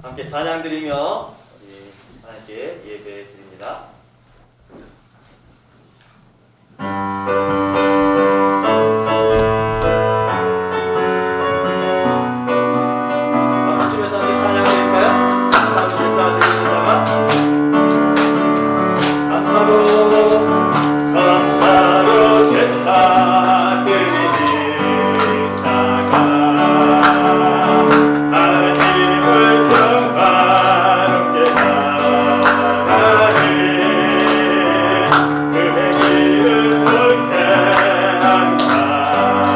함께 찬양 드리며 우리 하나님께 예배 드립니다. 박수치면서 함께 찬양 드릴까요? 감사로 드립니다만 감사로 제사 드리다가 하나님을 영광롭게 하나니 그의 길을 옳게 한 자에게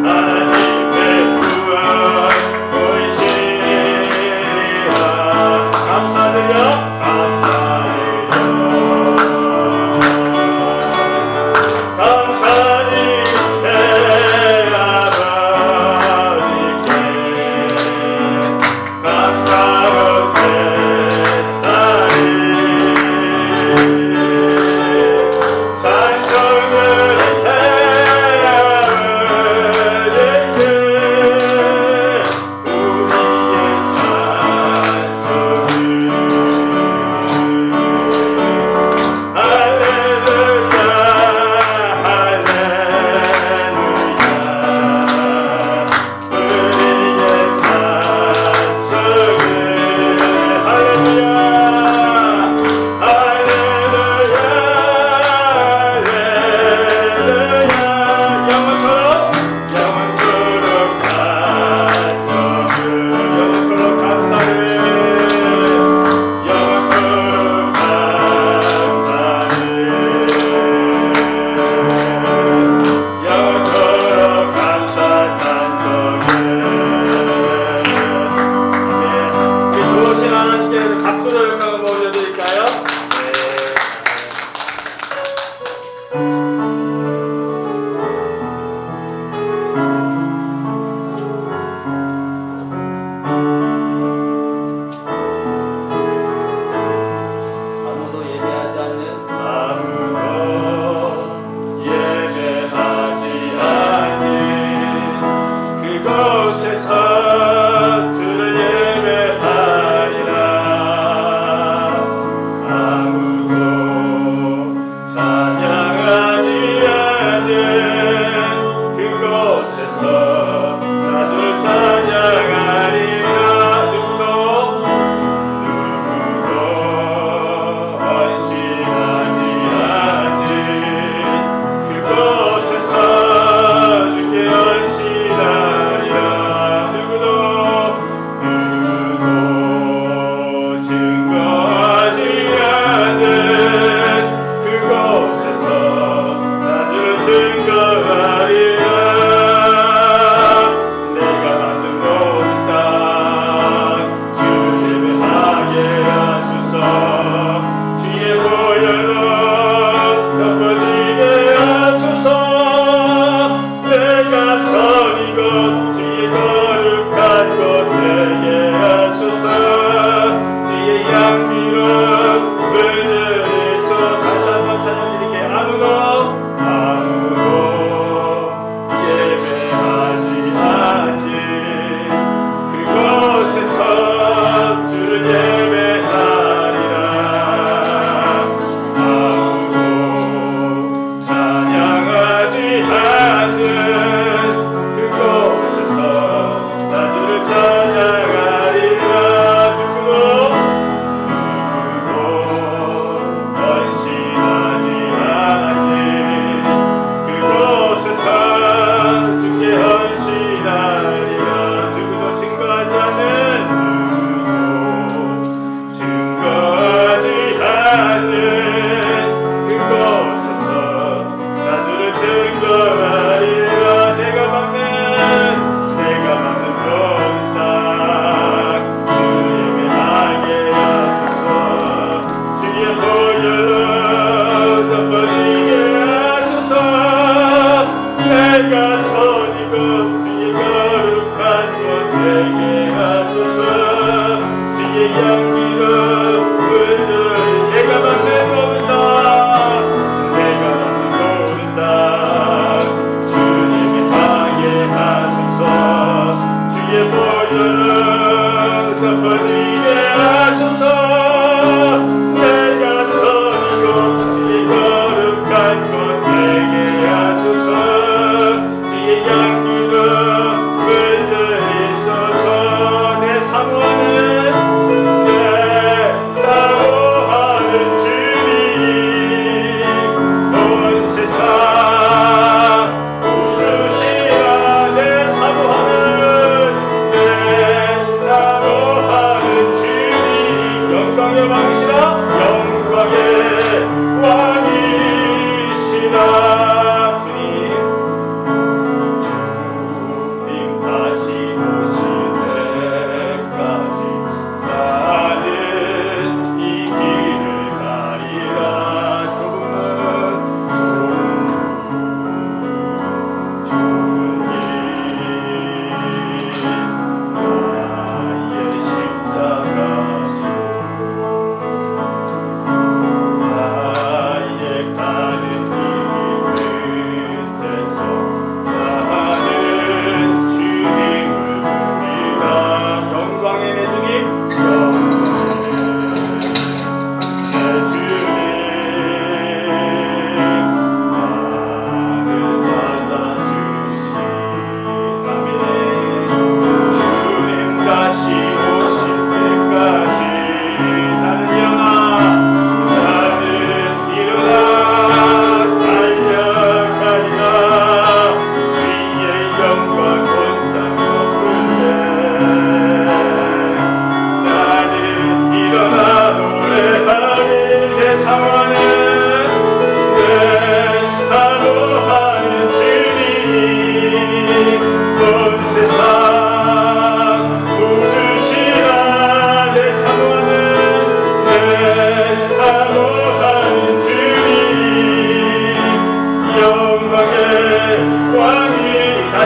하나님의 구원 보이시리라. 감사드려 증거하리라. 내가 만든 것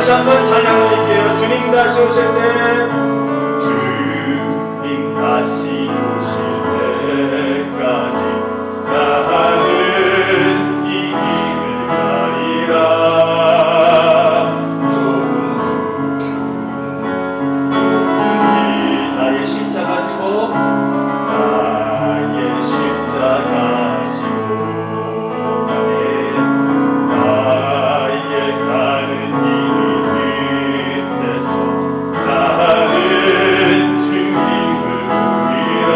다시 한번 찬양 드릴게요. 주님 다시 오실 때, 주님 다시 오실 때까지 나는 이 길을 가리라. 좁은 길 나의 십자가 지고 나의 십자가 지고 나의 가는 길 끝에서 나는 주님을 보리라.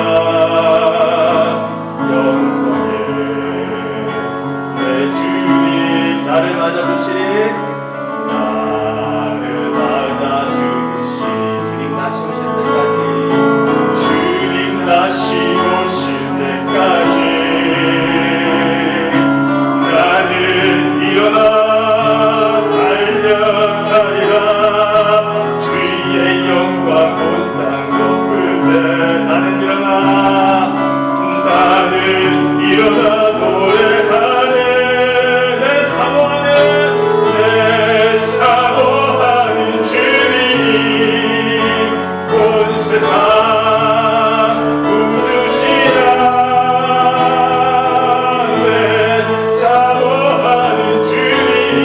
영광에 내 주님 나를 맞아주시리. 나를 맞아주시리. 주님 다시 오실 때까지, 주님 다시 오실 때까지 나는 일어나 달려가리라. 주의 영광 온 땅 덮을 때 나는 일어나 노래하네. 내 사모하는 주님 온 세상 부주시라. 내 사모하는 주님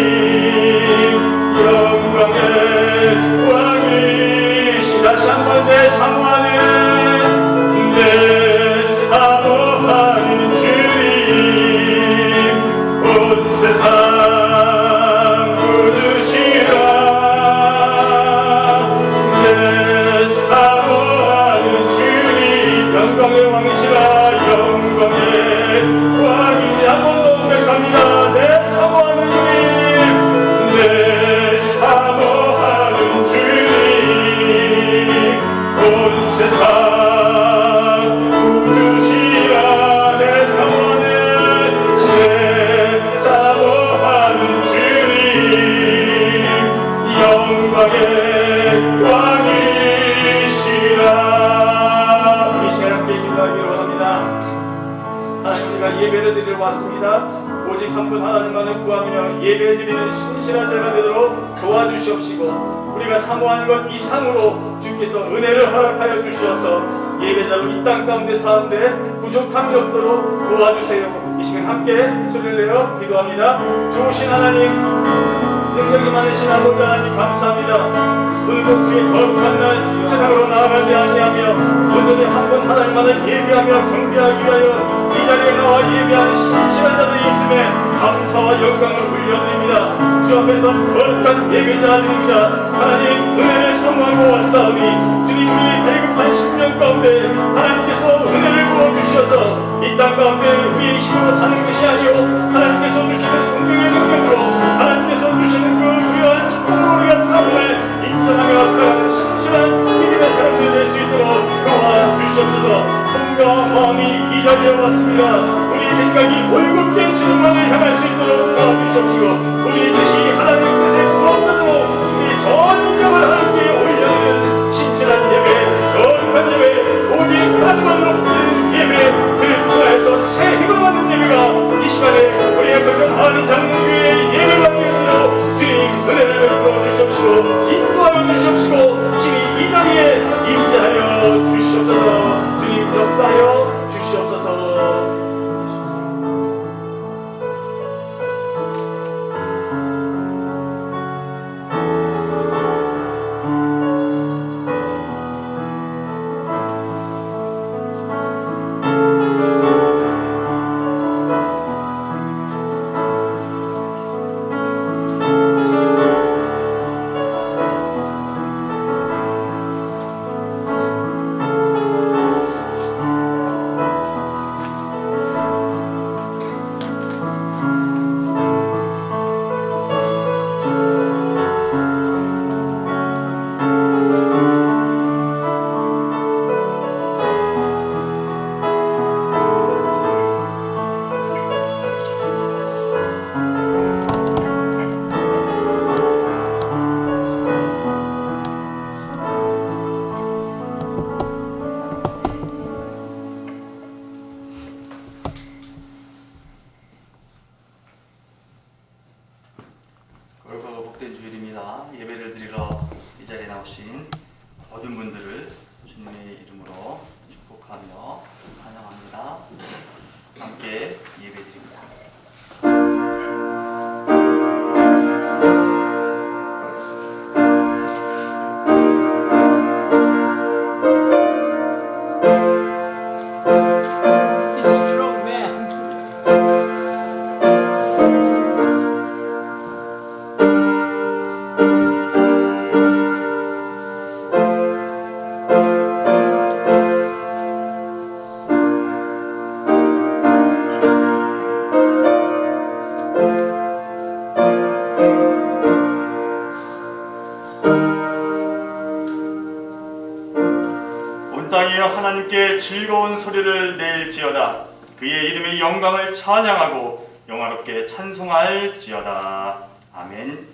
영광의 왕이시. 다시 한번 내 사모하는 주님 온 세상 부르시라. 내 사모하는 주님 영광의 왕이시라. 영광의 왕이 한번 더 고백합니다. 내 사모하는 주님, 내 사모하는 주님 온 세상 영광의 왕이시라. 우리 시간 함께 기도하기를 원합니다. 하나님, 우리가 예배를 드리러 왔습니다. 오직 한 분 하나님만을 구하며 예배 드리는 신실한 자가 되도록 도와주시옵시고, 우리가 사모한 것 이상으로 주께서 은혜를 허락하여 주시어서 예배자로 이 땅 가운데 사는데 부족함이 없도록 도와주세요. 이 시간 함께 소리를 내어 기도합니다. 좋으신 하나님, 능력이 많으신 아버지 하나님 감사합니다. 오늘도 주의 거룩한 날 세상으로 나아가지 아니하며 온전히 한 분 하나님만을 예배하며 경배하기 위하여 이 자리에 나와 예배한 신실한 자들이 있음에 감사와 영광을 올려드립니다. 주 앞에서 거룩한 예배자들입니다. 하나님, 은혜를 사모하고 왔사오니 주님, 우리 배급한 10년 가운데 하나님께서 은혜를 부어주셔서 이 땅 가운데 우리의 힘으로 사는 것이 아니오 하나님께서 주시는 성령의 능력으로 하나님께서 주시는 그 부유한 축복으로 우리가 삶을 인정하며 살아가는 신실한 믿음의 사람들이 될 수 있도록 도와주시옵소서. 꿈과 마음이 이 자리에 왔습니다. 우리 생각이 올곧게 주님만을 향할 수 있도록 도와주시옵시고, 우리 뜻이 하나님 뜻에 부합되도록 우리 전 인격을 하나님께 올려드리는 신실한 예배, 거룩한 예배, 오직 하나님만 높이는 예배, 그를 통하여서 새 힘을 얻는 예배가 이 시간에 우리의 거듭하는 장로 위에 예배가 되어지도록 주님 은혜를 베풀어 주시옵시고 인도하여 주시옵시고, 주님 이 자리에 임재하여 주시옵소서. 주님 역사하여 주시옵소서. 예배를 드리러 이 자리에 나오신 모든 분들을 주님의 이름으로 축복하며 환영합니다. 함께 예배드립니다. 온 땅이여 하나님께 즐거운 소리를 낼지어다. 그의 이름의 영광을 찬양하고 영화롭게 찬송할지어다. 아멘.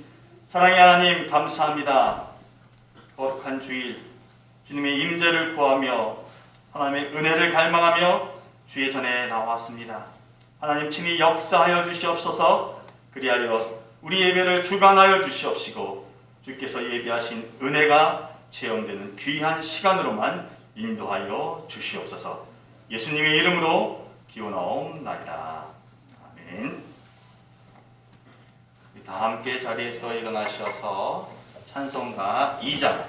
사랑의 하나님 감사합니다. 거룩한 주일 주님의 임재를 구하며 하나님의 은혜를 갈망하며 주의 전에 나왔습니다. 하나님 친히 역사하여 주시옵소서. 그리하여 우리 예배를 주관하여 주시옵시고 주께서 예비하신 은혜가 체험되는 귀한 시간으로만 인도하여 주시옵소서. 예수님의 이름으로 기원하옵나이다. 아멘. 다 함께 자리에서 일어나셔서 찬송가 2장.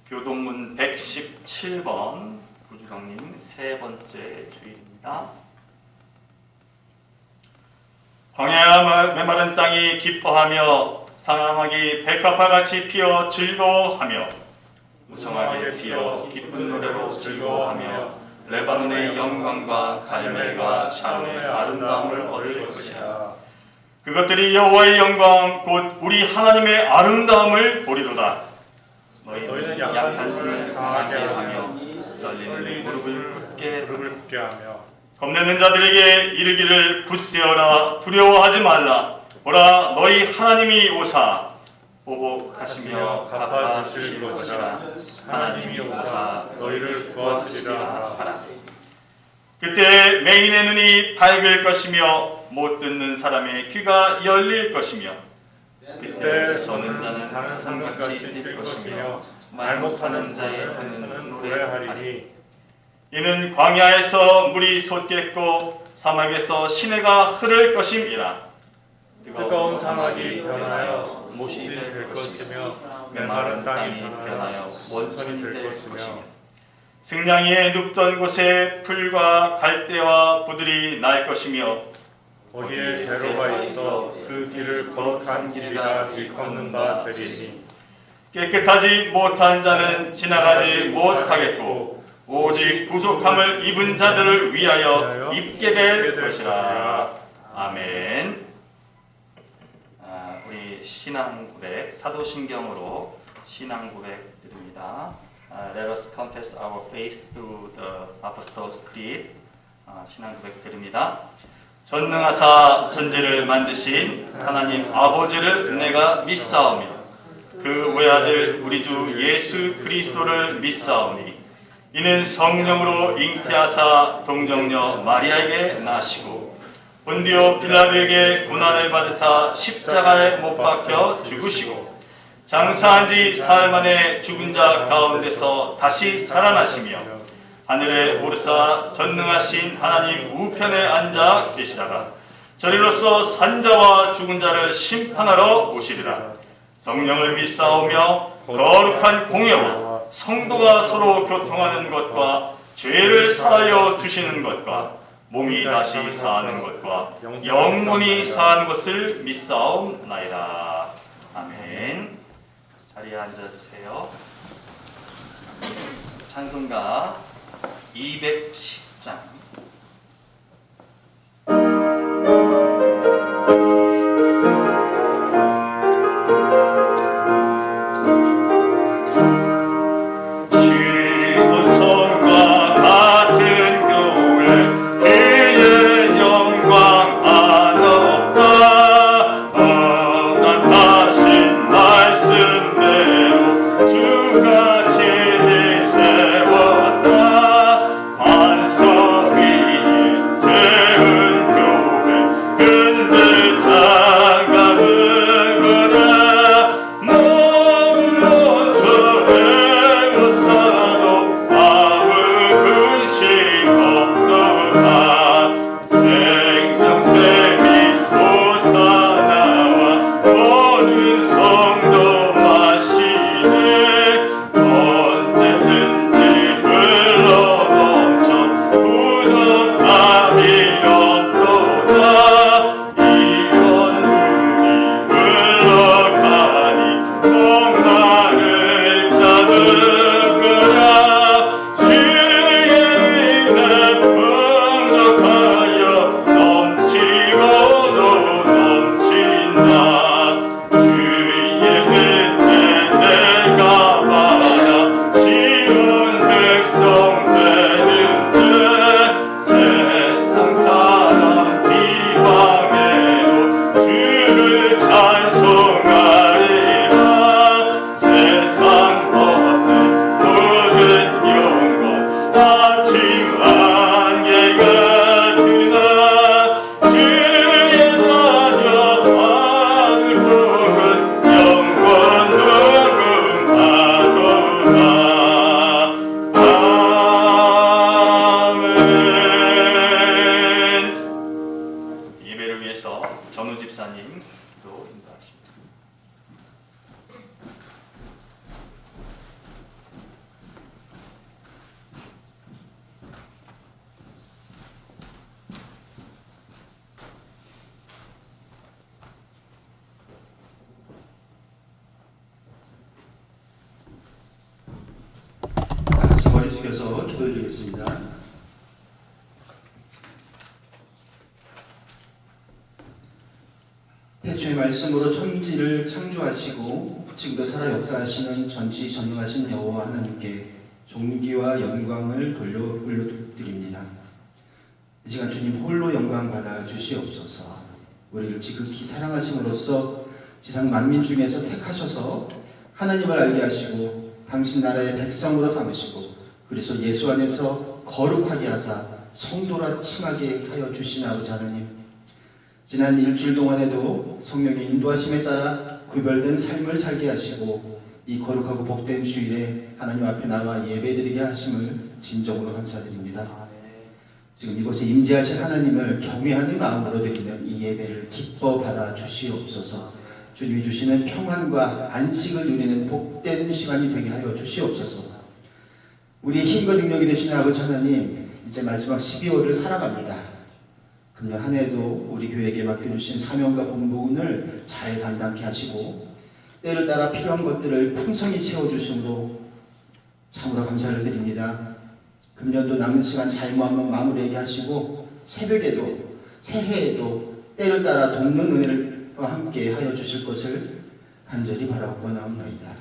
교동문 117번 구주경님 세 번째 주일입니다. 광야와 메마른 땅이 기뻐하며 상암하기 백합화같이 피어 즐거워하며 무성하게 피어 기쁜 노래로 즐거워하며 레바논의 영광과 갈멜과 샤론의 아름다움을 얻을 것이라. 그것들이 여호와의 영광 곧 우리 하나님의 아름다움을 보리로다. 너희는 약한 손을 강하게 하며 떨리는 무릎을 굳게 하며 겁내는 자들에게 이르기를 굳세어라. 두려워하지 말라. 보라 너희 하나님이 오사 보복하시며 갚아주실 것이라. 하나님이 오사 너희를 구하시리라 하라. 그때 맹인의 눈이 밝을 것이며 못 듣는 사람의 귀가 열릴 것이며 그때 저는 자는 다른 산같이 뛸 것이며 말 못하는 자의 혀는 노래하리니 이는 광야에서 물이 솟겠고 사막에서 시내가 흐를 것임이라. 뜨거운 사막이 변하여 못이 될 것이며 메마른 땅이 변하여 원천이 될 것이며 승냥이에 눕던 곳에 풀과 갈대와 부들이 날 것이며 거기에 대로가 있어 그 길을 거룩한 길이라 일컫는 바 되리니 깨끗하지 못한 자는 지나가지 못하겠고 오직 부족함을 입은 자들을 위하여 입게 될 것이라. 아멘. 우리 신앙고백 사도신경으로 신앙고백 드립니다. Let us confess our faith through the Apostles' Creed. 신앙고백 드립니다. 전능하사 천지를 만드신 하나님 아버지를 내가 믿사오며 그 외아들 우리 주 예수 그리스도를 믿사오니 이는 성령으로 잉태하사 동정녀 마리아에게 나시고 본디오 빌라도에게 고난을 받으사 십자가에 못 박혀 죽으시고 장사한 지 사흘 만에 죽은 자 가운데서 다시 살아나시며 하늘에 오르사 전능하신 하나님 우편에 앉아 계시다가 저리로서 산자와 죽은 자를 심판하러 오시리라. 성령을 믿사오며 거룩한 공예와 성도가 서로 교통하는 것과 죄를 사하여 주시는 것과 몸이 다시 사는 것과 영원히 사는 것을 믿사옵나이다. 아멘. 자리에 앉아주세요. 찬송가 210장. 머리 숙여서 기도드리겠습니다. 태초의 말씀으로 천지를 창조하시고 지금도 살아 역사하시는 전지전능하신 여호와 하나님께 존귀와 영광을 올려드립니다. 이 시간 주님 홀로 영광 받아 주시옵소서. 우리를 지극히 사랑하심으로써 지상 만민 중에서 택하셔서 하나님을 알게 하시고 당신 나라의 백성으로 삼으시고 그래서 예수 안에서 거룩하게 하사 성도라 칭하게 하여 주신 아버지 하나님, 지난 일주일 동안에도 성령의 인도하심에 따라 구별된 삶을 살게 하시고 이 거룩하고 복된 주일에 하나님 앞에 나와 예배드리게 하심을 진정으로 감사드립니다. 지금 이곳에 임재하신 하나님을 경외하는 마음으로 드리는 이 예배를 기뻐 받아 주시옵소서. 주님이 주시는 평안과 안식을 누리는 복된 시간이 되게 하여 주시옵소서. 우리의 힘과 능력이 되시는 아버지 하나님, 이제 마지막 12월을 살아갑니다. 금년 한 해도 우리 교회에게 맡겨주신 사명과 본분을 잘 감당케 하시고 때를 따라 필요한 것들을 풍성히 채워주심으로 참으로 감사를 드립니다. 금년도 남은 시간 잘 마무리하게 하시고 새벽에도 새해에도 때를 따라 돕는 은혜와 함께 하여 주실 것을 간절히 바라고 나옵니다.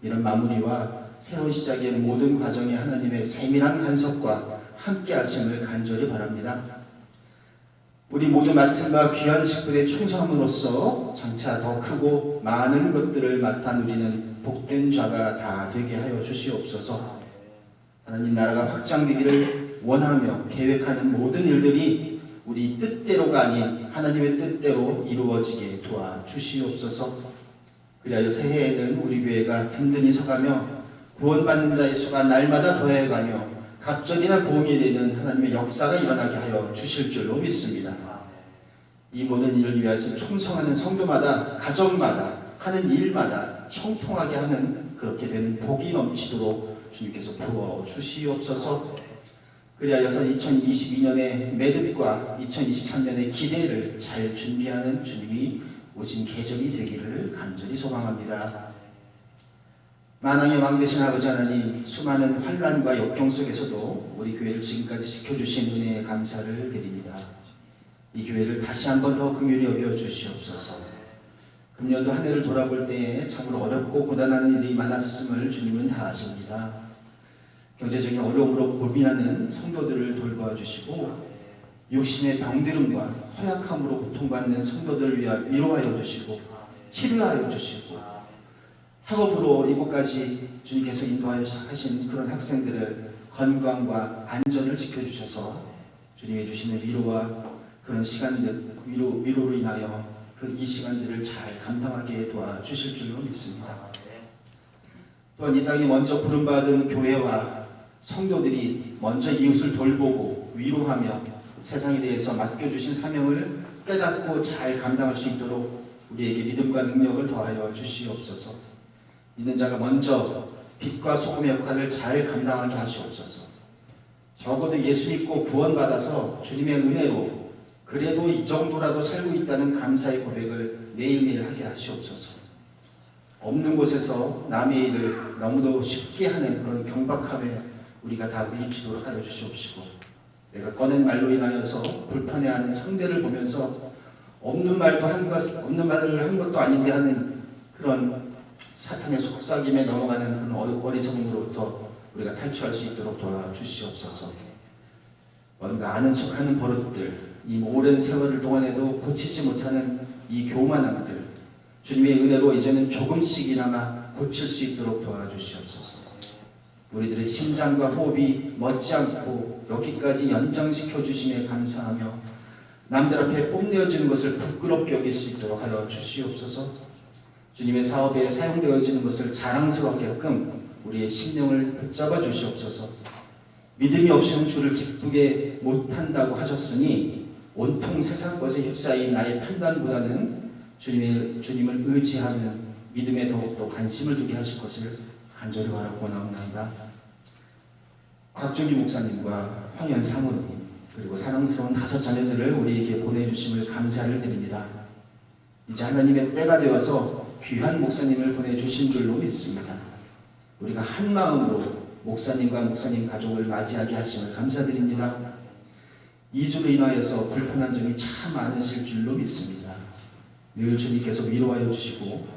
이런 마무리와 새로운 시작의 모든 과정에 하나님의 세밀한 간섭과 함께 하심을 간절히 바랍니다. 우리 모두 맡은 바 귀한 직분에 충성함으로써 장차 더 크고 많은 것들을 맡아 누리는 복된 자가 다 되게 하여 주시옵소서. 하나님 나라가 확장되기를 원하며 계획하는 모든 일들이 우리 뜻대로가 아닌 하나님의 뜻대로 이루어지게 도와주시옵소서. 그리하여 새해에는 우리 교회가 든든히 서가며 구원받는 자의 수가 날마다 더해가며 갑절이나 보험이 되는 하나님의 역사가 일어나게 하여 주실 줄로 믿습니다. 이 모든 일을 위해서 충성하는 성도마다 가정마다 하는 일마다 형통하게 하는 그렇게 되는 복이 넘치도록 주님께서 부어 주시옵소서. 그리하여서 2022년의 매듭과 2023년의 기대를 잘 준비하는 주님이 오신 계절이 되기를 간절히 소망합니다. 만왕의 왕 되신 아버지 하나님, 수많은 환난과 역경 속에서도 우리 교회를 지금까지 지켜주신 은혜에 감사를 드립니다. 이 교회를 다시 한번 더 긍휼히 여겨 주시옵소서. 금년도 한 해를 돌아볼 때에 참으로 어렵고 고단한 일이 많았음을 주님은 다 아십니다. 경제적인 어려움으로 고민하는 성도들을 돌봐주시고 육신의 병들음과 허약함으로 고통받는 성도들을 위하여 위로하여 주시고 치료하여 주시고 학업으로 이곳까지 주님께서 인도하신 그런 학생들의 건강과 안전을 지켜주셔서 주님이 주시는 위로와 그런 시간들, 위로로 인하여 이 시간들을 잘 감당하게 도와주실 줄로 믿습니다. 또한 이 땅에 먼저 부름받은 교회와 성도들이 먼저 이웃을 돌보고 위로하며 세상에 대해서 맡겨주신 사명을 깨닫고 잘 감당할 수 있도록 우리에게 믿음과 능력을 더하여 주시옵소서. 믿는 자가 먼저 빛과 소금의 역할을 잘 감당하게 하시옵소서. 적어도 예수 믿고 구원받아서 주님의 은혜로 그래도 이 정도라도 살고 있다는 감사의 고백을 매일매일 하게 하시옵소서. 없는 곳에서 남의 일을 너무도 쉽게 하는 그런 경박함에 우리가 다 물리치도록 하여 주시옵시고, 내가 꺼낸 말로 인하여서 불편해하는 상대를 보면서 없는 말을 한 것도 아닌데 하는 그런 사탄의 속삭임에 넘어가는 그런 어리석음으로부터 우리가 탈출할 수 있도록 도와주시옵소서. 뭔가 아는 척하는 버릇들, 이 오랜 세월 동안에도 고치지 못하는 이 교만함들, 주님의 은혜로 이제는 조금씩이나마 고칠 수 있도록 도와주시옵소서. 우리들의 심장과 호흡이 멋지않고 여기까지 연장시켜 주심에 감사하며 남들 앞에 뽐내어지는 것을 부끄럽게 여길 수 있도록 하여 주시옵소서. 주님의 사업에 사용되어지는 것을 자랑스러워하게끔 우리의 심령을 붙잡아 주시옵소서. 믿음이 없이는 주를 기쁘게 못한다고 하셨으니 온통 세상 것에 휩싸인 나의 판단보다는 주님을 의지하는 믿음에 더욱더 관심을 두게 하실 것을 간절히 바라고 원하옵나이다. 곽준기 목사님과 황현 사모님 그리고 사랑스러운 5 자녀들을 우리에게 보내주심을 감사를 드립니다. 이제 하나님의 때가 되어서 귀한 목사님을 보내주신 줄로 믿습니다. 우리가 한 마음으로 목사님과 목사님 가족을 맞이하게 하심을 감사드립니다. 이주로 인하여서 불편한 점이 참 많으실 줄로 믿습니다. 늘 주님께서 위로하여 주시고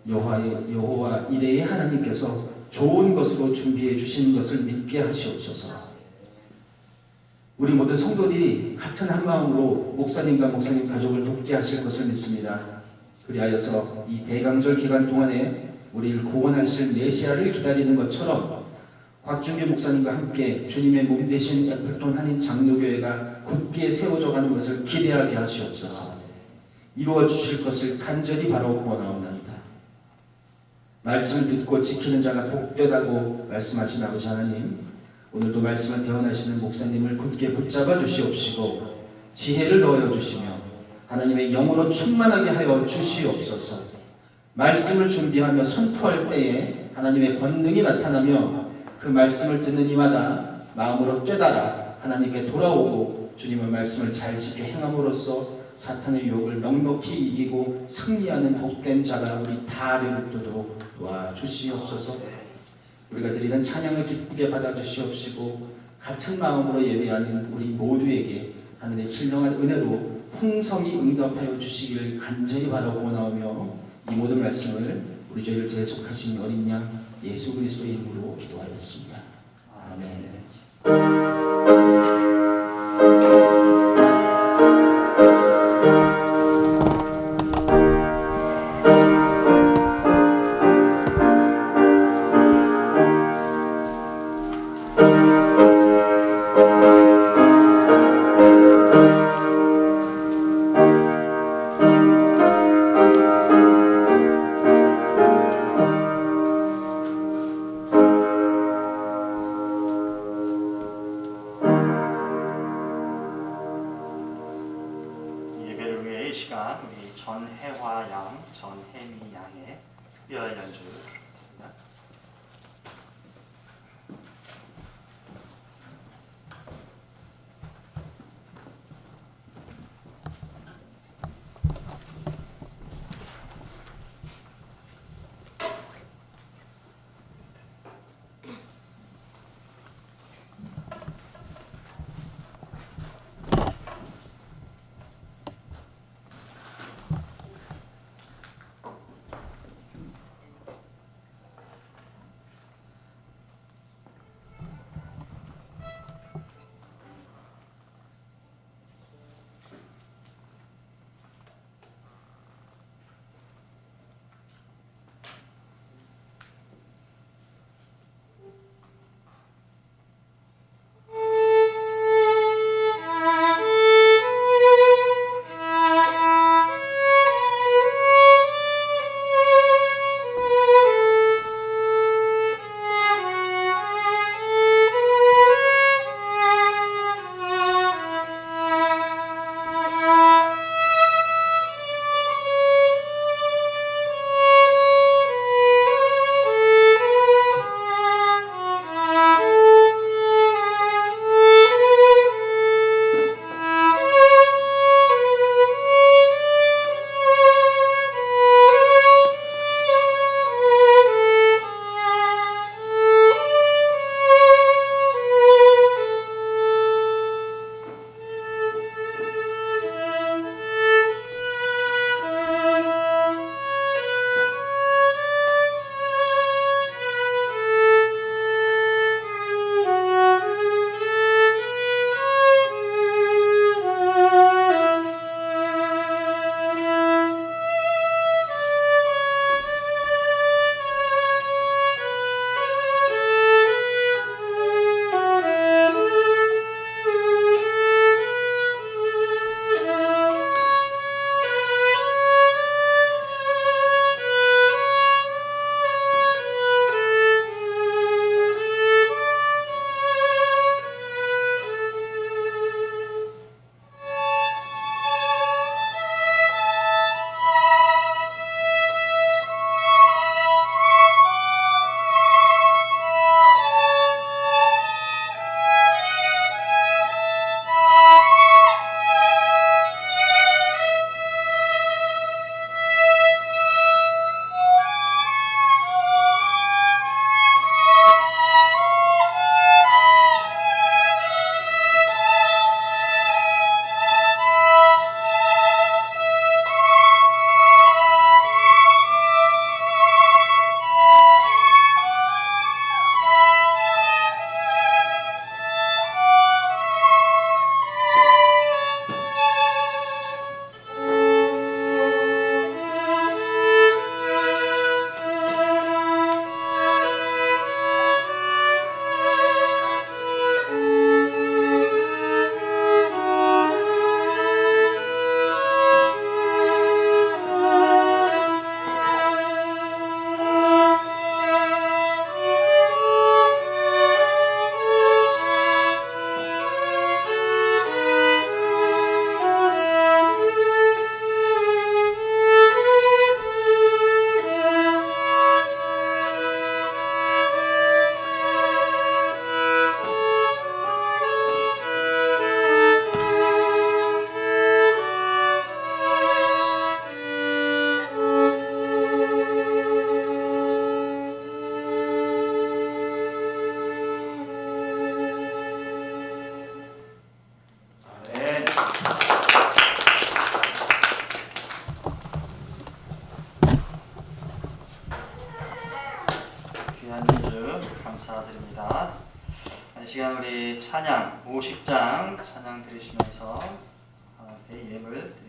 여호와 이레의 하나님께서 좋은 것으로 준비해 주시는 것을 믿게 하시옵소서. 우리 모든 성도들이 같은 한 마음으로 목사님과 목사님 가족을 돕게 하실 것을 믿습니다. 그리하여서 이 대강절 기간 동안에 우리를 구원하실 메시아를 기다리는 것처럼 곽준규 목사님과 함께 주님의 몸 되신 애플톤 한인 장로교회가 굳게 세워져 가는 것을 기대하게 하시옵소서. 이루어 주실 것을 간절히 바라고 원하옵나이다. 말씀을 듣고 지키는 자가 복되다고 말씀하신 아버지 하나님, 오늘도 말씀을 대언하시는 목사님을 굳게 붙잡아 주시옵시고 지혜를 넣어 주시며 하나님의 영으로 충만하게 하여 주시옵소서. 말씀을 준비하며 선포할 때에 하나님의 권능이 나타나며 그 말씀을 듣는 이마다 마음으로 깨달아 하나님께 돌아오고 주님의 말씀을 잘 지켜 행함으로써 사탄의 유혹을 넉넉히 이기고 승리하는 복된 자가 우리 다 되도록 도와주시옵소서. 우리가 드리는 찬양을 기쁘게 받아주시옵시고 같은 마음으로 예배하는 우리 모두에게 하늘의 신령한 은혜로 풍성히 응답하여 주시기를 간절히 바라고 원하오며 이 모든 말씀을 우리 저희를 대속하신 어린 양 예수 그리스도의 이름으로 기도하였습니다. 아멘. 예배를 위해 이 시간 우리 전혜화 양, 전혜미 양의 특별 연주 있습니다. 50장 찬양 드리시면서 예물 드립니다.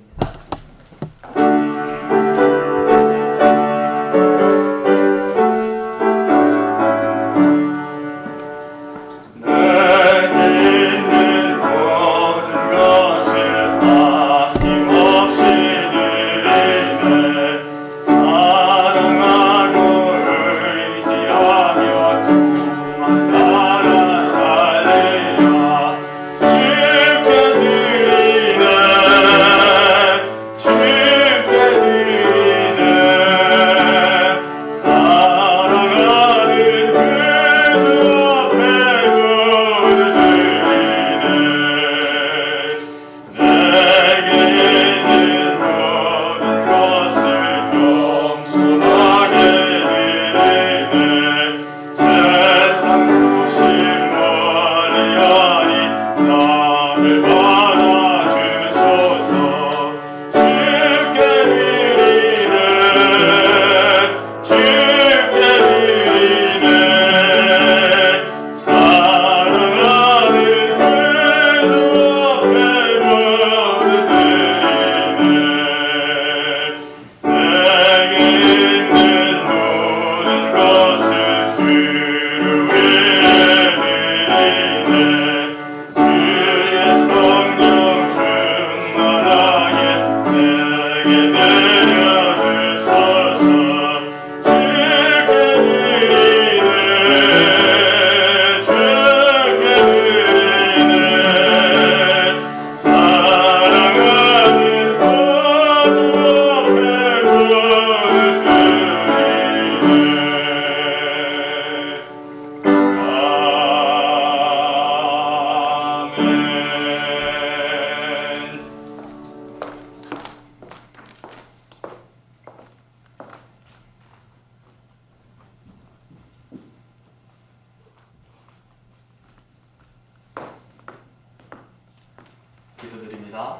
기도드립니다.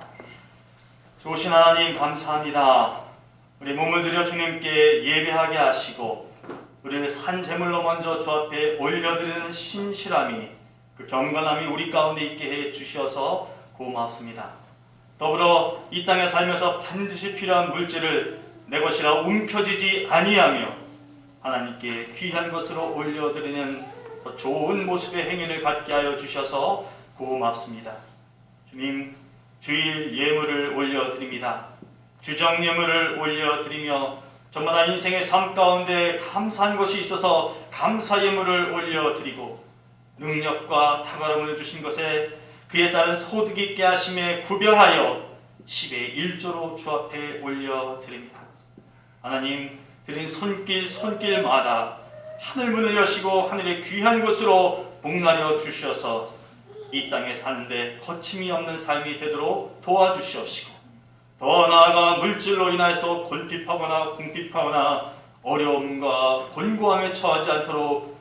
좋으신 하나님 감사합니다. 우리 몸을 들여 주님께 예배하게 하시고 우리를 산 제물로 먼저 주 앞에 올려드리는 신실함이 그 경건함이 우리 가운데 있게 해 주셔서 고맙습니다. 더불어 이 땅에 살면서 반드시 필요한 물질을 내 것이라 움켜쥐지 아니하며 하나님께 귀한 것으로 올려드리는 더 좋은 모습의 행위를 갖게 하여 주셔서 고맙습니다. 주님, 주일 예물을 올려드립니다. 주정 예물을 올려드리며 저마다 인생의 삶 가운데 감사한 것이 있어서 감사 예물을 올려드리고 능력과 탁월함을 주신 것에 그에 따른 소득 있게 하심에 구별하여 10의 1조로 주 앞에 올려드립니다. 하나님, 드린 손길마다 하늘 문을 여시고 하늘의 귀한 곳으로 복나려 주셔서 이 땅에 사는데 거침이 없는 삶이 되도록 도와주시옵시고 더 나아가 물질로 인하여서 곤핍하거나 궁핍하거나 어려움과 곤고함에 처하지 않도록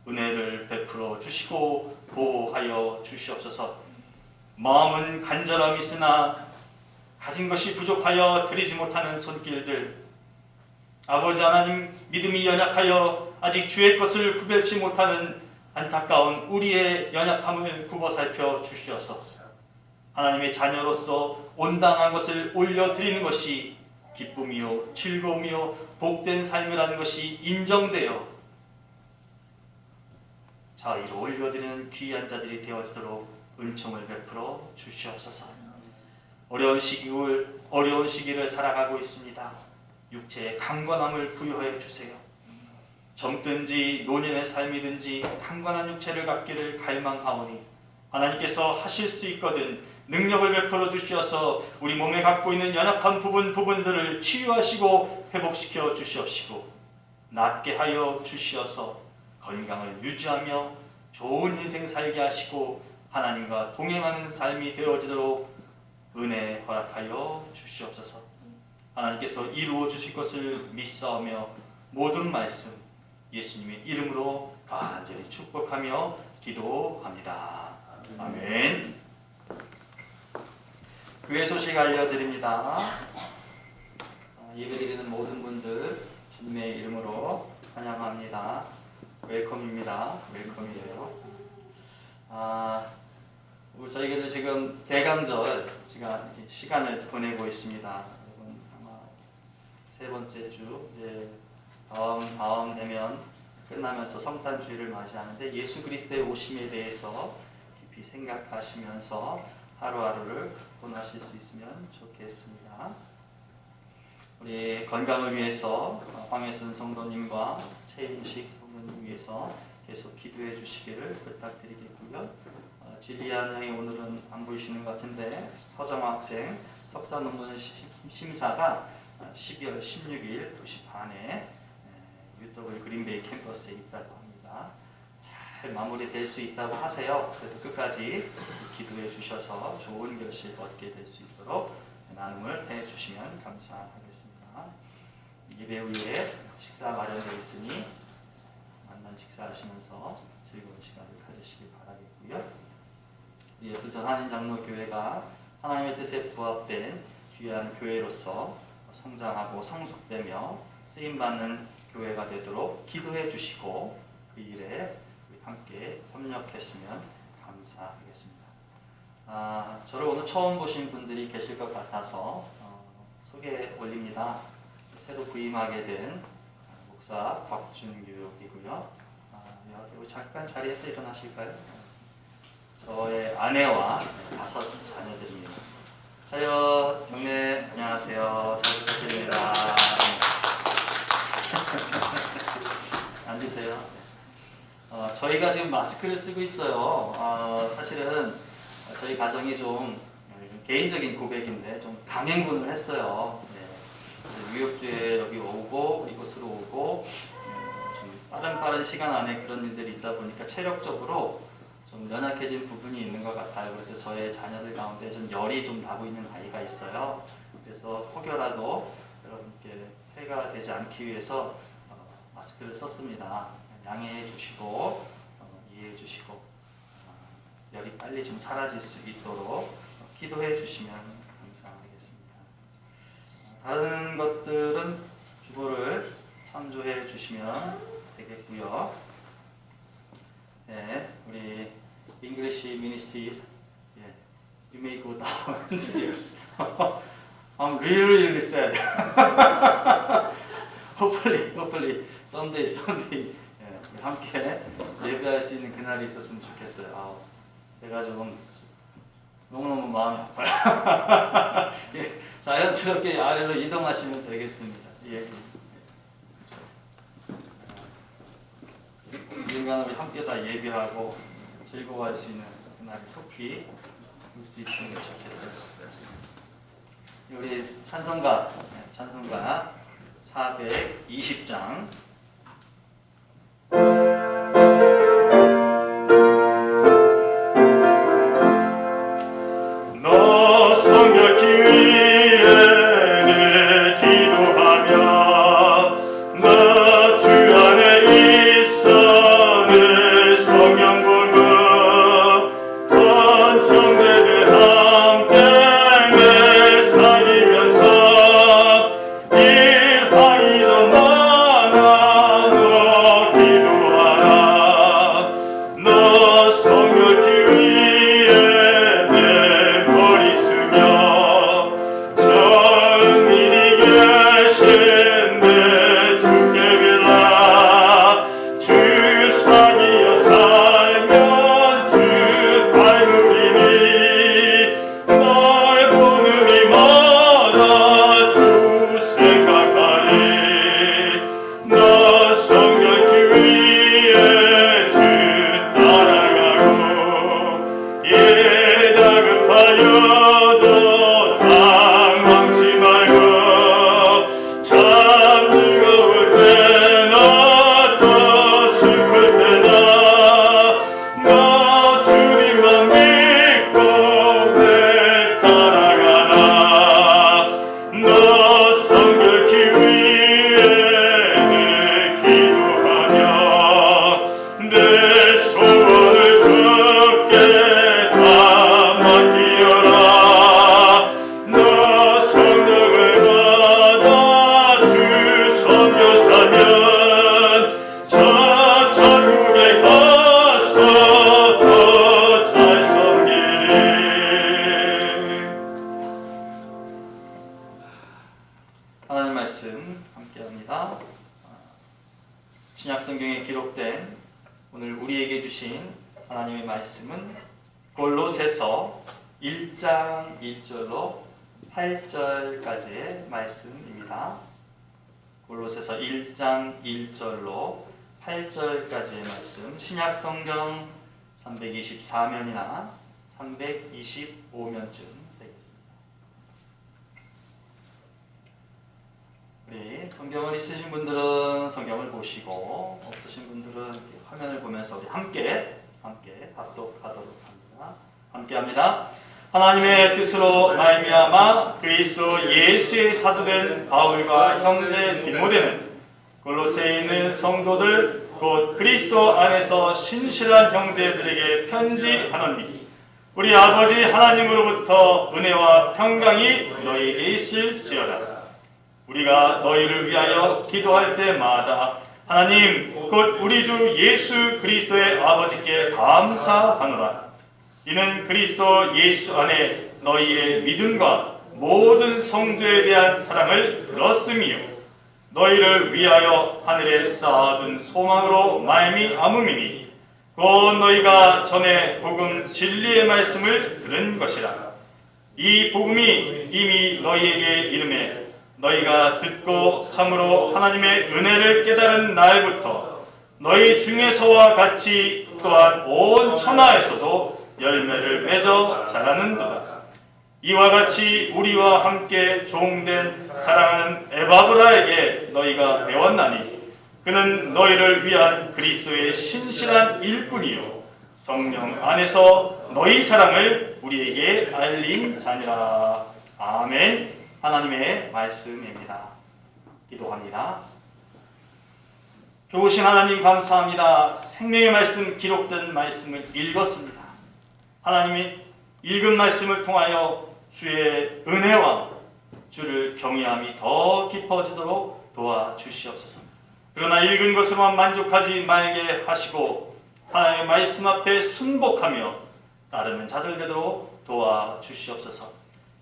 은혜를 베풀어 주시고 보호하여 주시옵소서. 마음은 간절함이 있으나 가진 것이 부족하여 드리지 못하는 손길들, 아버지 하나님, 믿음이 연약하여 아직 주의 것을 구별치 못하는 안타까운 우리의 연약함을 굽어 살펴 주시어서 하나님의 자녀로서 온당한 것을 올려드리는 것이 기쁨이요 즐거움이요 복된 삶이라는 것이 인정되어 자의로 올려드리는 귀한 자들이 되어지도록 은총을 베풀어 주시옵소서. 어려운 시기를 살아가고 있습니다. 육체의 강건함을 부여해 주세요. 젊든지 노년의 삶이든지 강건한 육체를 갖기를 갈망하오니 하나님께서 하실 수 있거든 능력을 베풀어 주시어서 우리 몸에 갖고 있는 연약한 부분들을 치유하시고 회복시켜 주시옵시고 낫게 하여 주시어서 건강을 유지하며 좋은 인생 살게 하시고 하나님과 동행하는 삶이 되어지도록 은혜 허락하여 주시옵소서. 하나님께서 이루어 주실 것을 믿사오며 모든 말씀 예수님의 이름으로 간절히 축복하며 기도합니다. 아멘. 교회 소식 알려드립니다. 예배드리는 모든 분들 주님의 이름으로 환영합니다. 웰컴입니다. 웰컴이에요. 대강절 제가 시간을 보내고 있습니다. 여러분 아마 세 번째 주 이제 다음 되면 끝나면서 성탄주의를 맞이하는데 예수 그리스도의 오심에 대해서 깊이 생각하시면서 하루하루를 보내실 수 있으면 좋겠습니다. 우리 건강을 위해서 황혜순 성도님과 최임식 성도님 위해서 계속 기도해 주시기를 부탁드리겠고요. 진리한 양이 오늘은 안 보이시는 것 같은데 서정 학생 석사 논문 심사가 12월 16일 2시 반에 UW 그린베이 캠퍼스에 있다고 합니다. 잘 마무리될 수 있다고 하세요. 그래서 끝까지 기도해 주셔서 좋은 결실 얻게 될 수 있도록 나눔을 해 주시면 감사하겠습니다. 예배 후에 식사 마련되어 있으니 만난 식사하시면서 즐거운 시간을 가지시길 바라겠고요. 부천 한인장로교회가 하나님의 뜻에 부합된 귀한 교회로서 성장하고 성숙되며 쓰임받는 교회가 되도록 기도해 주시고 그 일에 함께 협력했으면 감사하겠습니다. 저를 오늘 처음 보신 분들이 계실 것 같아서 소개 올립니다. 새로 부임하게 된 목사 곽준규이고요. 잠깐 자리에서 일어나실까요? 저의 아내와 5 자녀들입니다. 자요, 경례 안녕하세요. 잘 부탁드립니다. 앉으세요. 저희가 지금 마스크를 쓰고 있어요. 사실은 저희 가정이 좀 개인적인 고백인데 좀 강행군을 했어요. 뉴욕주에 여기 오고 이곳으로 오고 좀 빠른 시간 안에 그런 일들이 있다 보니까 체력적으로 좀 연약해진 부분이 있는 것 같아요. 그래서 저의 자녀들 가운데 좀 열이 좀 나고 있는 아이가 있어요. 그래서 혹여라도 여러분께 해가 되지 않기 위해서 마스크를 썼습니다. 양해해 주시고 이해해 주시고 열이 빨리 좀 사라질 수 있도록 기도해 주시면 감사하겠습니다. 다른 것들은 주보를 참조해 주시면 되겠고요. 네, 우리 English Ministries, you may go downstairs. I'm really sad. hopefully Sunday 함께 예배할 수 있는 그날이 있었으면 좋겠어요. 내가 좀 너무너무 마음이 아파요. 자연스럽게 아래로 이동하시면 되겠습니다. 인간으로 함께 다 예배하고 즐거워할 수 있는 그날이 속히 올 수 있으면 좋겠어요. 우리 찬송가 420장 너 성결기 위해 늘 기도하며 너 주 안에 있어 늘 성경 보고 던 형제들 함께 늘 사귀면서 일하기 더 많아 너 기도하라 너 성결기 위해 내 머리 숙여 정민이 계신 내 주께 빌라 주 사귀어 살면 주 닮으리니 널 보는 이마다 주 생각하리 너 성결기 위해 주 따라가고 다급하여도 당황치 말고 참 즐거울 때나 더 슬플 때나 너 주님만 믿고 내 따라가라 너 성결기 위해 늘 기도하며 내 소원을 주께 다 맡기어라 골로새서 1장 1절로 8절까지의 말씀입니다. 골로새서 1장 1절로 8절까지의 말씀, 신약 성경 324면이나 325면쯤 되겠습니다. 우리 성경을 있으신 분들은 성경을 보시고 없으신 분들은 화면을 보면서 우리 함께 합독하도록 합니다. 함께합니다. 하나님의 뜻으로 말미암아 그리스도 예수의 사도된 바울과 형제 디모데는 골로새에 있는 성도들 곧 그리스도 안에서 신실한 형제들에게 편지하노니 우리 아버지 하나님으로부터 은혜와 평강이 너희에게 있을지어다. 우리가 너희를 위하여 기도할 때마다 하나님 곧 우리 주 예수 그리스도의 아버지께 감사하노라. 이는 그리스도 예수 안에 너희의 믿음과 모든 성도에 대한 사랑을 들었음이요 너희를 위하여 하늘에 쌓아둔 소망으로 말미암음이니 곧 너희가 전에 복음 진리의 말씀을 들은 것이라. 이 복음이 이미 너희에게 이름에 너희가 듣고 참으로 하나님의 은혜를 깨달은 날부터 너희 중에서와 같이 또한 온 천하에서도 열매를 맺어 자라는도다. 이와 같이 우리와 함께 종된 사랑하는 에바브라에게 너희가 배웠나니 그는 너희를 위한 그리스도의 신실한 일꾼이요 성령 안에서 너희 사랑을 우리에게 알린 자니라. 아멘. 하나님의 말씀입니다. 기도합니다. 좋으신 하나님 감사합니다. 생명의 말씀 기록된 말씀을 읽었습니다. 하나님이 읽은 말씀을 통하여 주의 은혜와 주를 경외함이 더 깊어지도록 도와주시옵소서. 그러나 읽은 것으로만 만족하지 말게 하시고 하나님의 말씀 앞에 순복하며 따르는 자들 되도록 도와주시옵소서.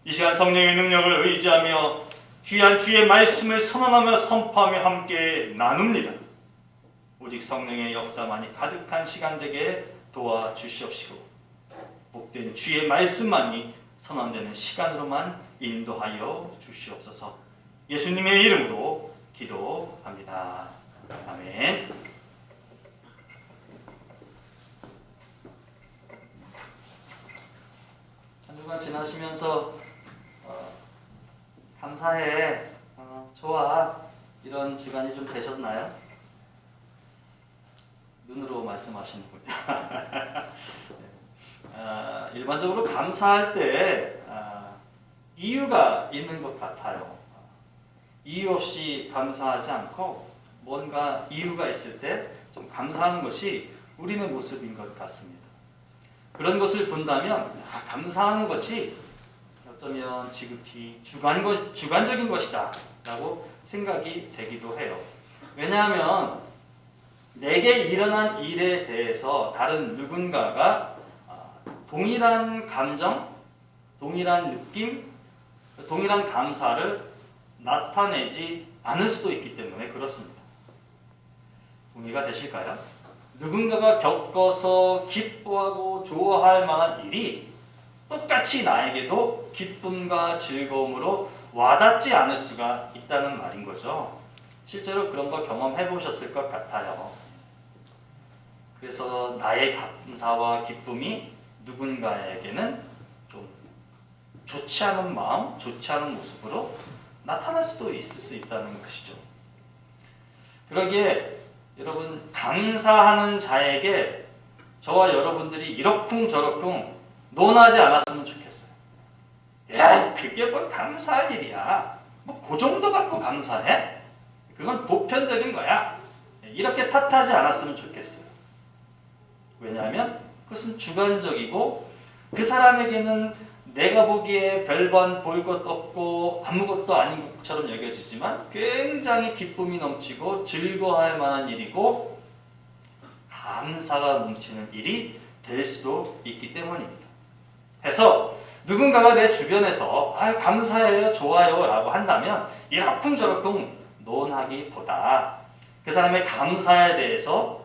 이 시간 성령의 능력을 의지하며 귀한 주의 말씀을 선언하며 선포하며 함께 나눕니다. 오직 성령의 역사만이 가득한 시간 되게 도와주시옵시고 복된 주의 말씀만이 선언되는 시간으로만 인도하여 주시옵소서. 예수님의 이름으로 기도합니다. 아멘. 한 주간 지나시면서 감사해, 좋아 이런 주간이 좀 되셨나요? 눈으로 말씀하시는 분이 일반적으로 감사할 때 이유가 있는 것 같아요. 이유 없이 감사하지 않고 뭔가 이유가 있을 때 좀 감사하는 것이 우리의 모습인 것 같습니다. 그런 것을 본다면 감사하는 것이 어쩌면 지극히 주관적인 것이다 라고 생각이 되기도 해요. 왜냐하면 내게 일어난 일에 대해서 다른 누군가가 동일한 감정, 동일한 느낌, 동일한 감사를 나타내지 않을 수도 있기 때문에 그렇습니다. 동의가 되실까요? 누군가가 겪어서 기뻐하고 좋아할 만한 일이 똑같이 나에게도 기쁨과 즐거움으로 와닿지 않을 수가 있다는 말인 거죠. 실제로 그런 거 경험해 보셨을 것 같아요. 그래서 나의 감사와 기쁨이 누군가에게는 좀 좋지 않은 마음, 좋지 않은 모습으로 나타날 수도 있을 수 있다는 것이죠. 그러기에 여러분 감사하는 자에게 저와 여러분들이 이러쿵저러쿵 논하지 않았으면 좋겠어요. 야, 그게 뭐 감사할 일이야. 뭐 그 정도 갖고 감사해? 그건 보편적인 거야. 이렇게 탓하지 않았으면 좋겠어요. 왜냐하면 그것은 주관적이고 그 사람에게는 내가 보기에 별반 볼 것 없고 아무것도 아닌 것처럼 여겨지지만 굉장히 기쁨이 넘치고 즐거워할 만한 일이고 감사가 넘치는 일이 될 수도 있기 때문입니다. 해서 누군가가 내 주변에서 감사해요, 좋아요 라고 한다면 이러쿵저러쿵 논하기보다 그 사람의 감사에 대해서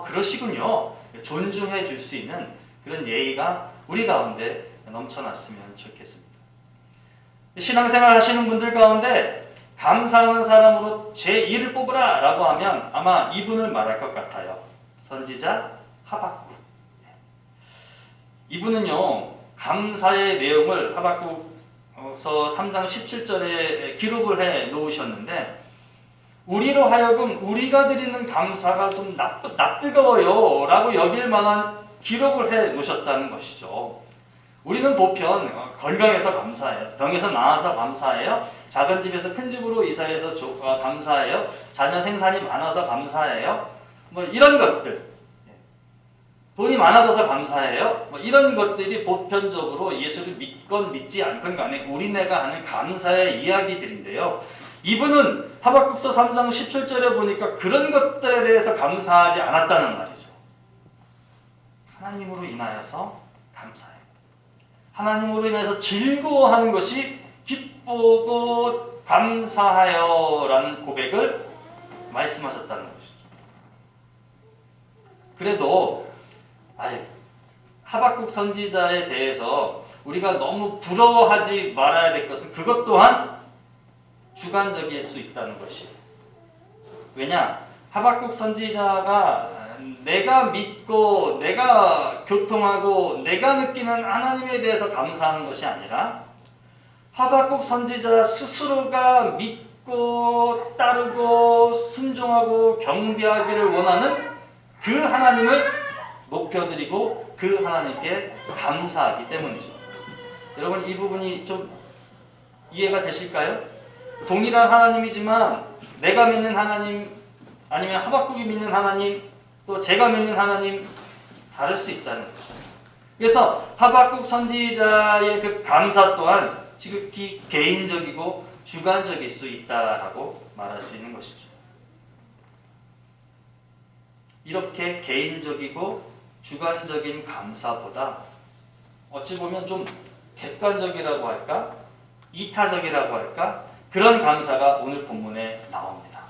그러시군요 존중해 줄 수 있는 그런 예의가 우리 가운데 넘쳐났으면 좋겠습니다. 신앙생활 하시는 분들 가운데 감사하는 사람으로 제1을 뽑으라 라고 하면 아마 이분을 말할 것 같아요. 선지자 하박국. 이분은요, 감사의 내용을 하박국서 3장 17절에 기록을 해 놓으셨는데, 우리로 하여금 우리가 드리는 감사가 좀 낯뜨거워요 라고 여길 만한 기록을 해 놓으셨다는 것이죠. 우리는 보편 건강해서 감사해요. 병에서 나아서 감사해요. 작은 집에서 큰 집으로 이사해서 감사해요. 자녀 생산이 많아서 감사해요. 뭐 이런 것들. 돈이 많아져서 감사해요. 뭐 이런 것들이 보편적으로 예수를 믿건 믿지 않건 간에 우리네가 하는 감사의 이야기들인데요. 이분은 하박국서 3장 17절에 보니까 그런 것들에 대해서 감사하지 않았다는 말이죠. 하나님으로 인하여서 감사해요. 하나님으로 인해서 즐거워하는 것이 기쁘고 감사하여 라는 고백을 말씀하셨다는 것이죠. 그래도 하박국 선지자에 대해서 우리가 너무 부러워하지 말아야 될 것은 그것 또한 주관적일 수 있다는 것이에요. 왜냐? 하박국 선지자가 내가 믿고 내가 교통하고 내가 느끼는 하나님에 대해서 감사하는 것이 아니라 하박국 선지자 스스로가 믿고 따르고 순종하고 경배하기를 원하는 그 하나님을 높여드리고 그 하나님께 감사하기 때문이죠. 여러분 이 부분이 좀 이해가 되실까요? 동일한 하나님이지만 내가 믿는 하나님 아니면 하박국이 믿는 하나님 또 제가 믿는 하나님 다를 수 있다는 거죠. 그래서 하박국 선지자의 그 감사 또한 지극히 개인적이고 주관적일 수 있다라고 말할 수 있는 것이죠. 이렇게 개인적이고 주관적인 감사보다 어찌 보면 좀 객관적이라고 할까? 이타적이라고 할까? 그런 감사가 오늘 본문에 나옵니다.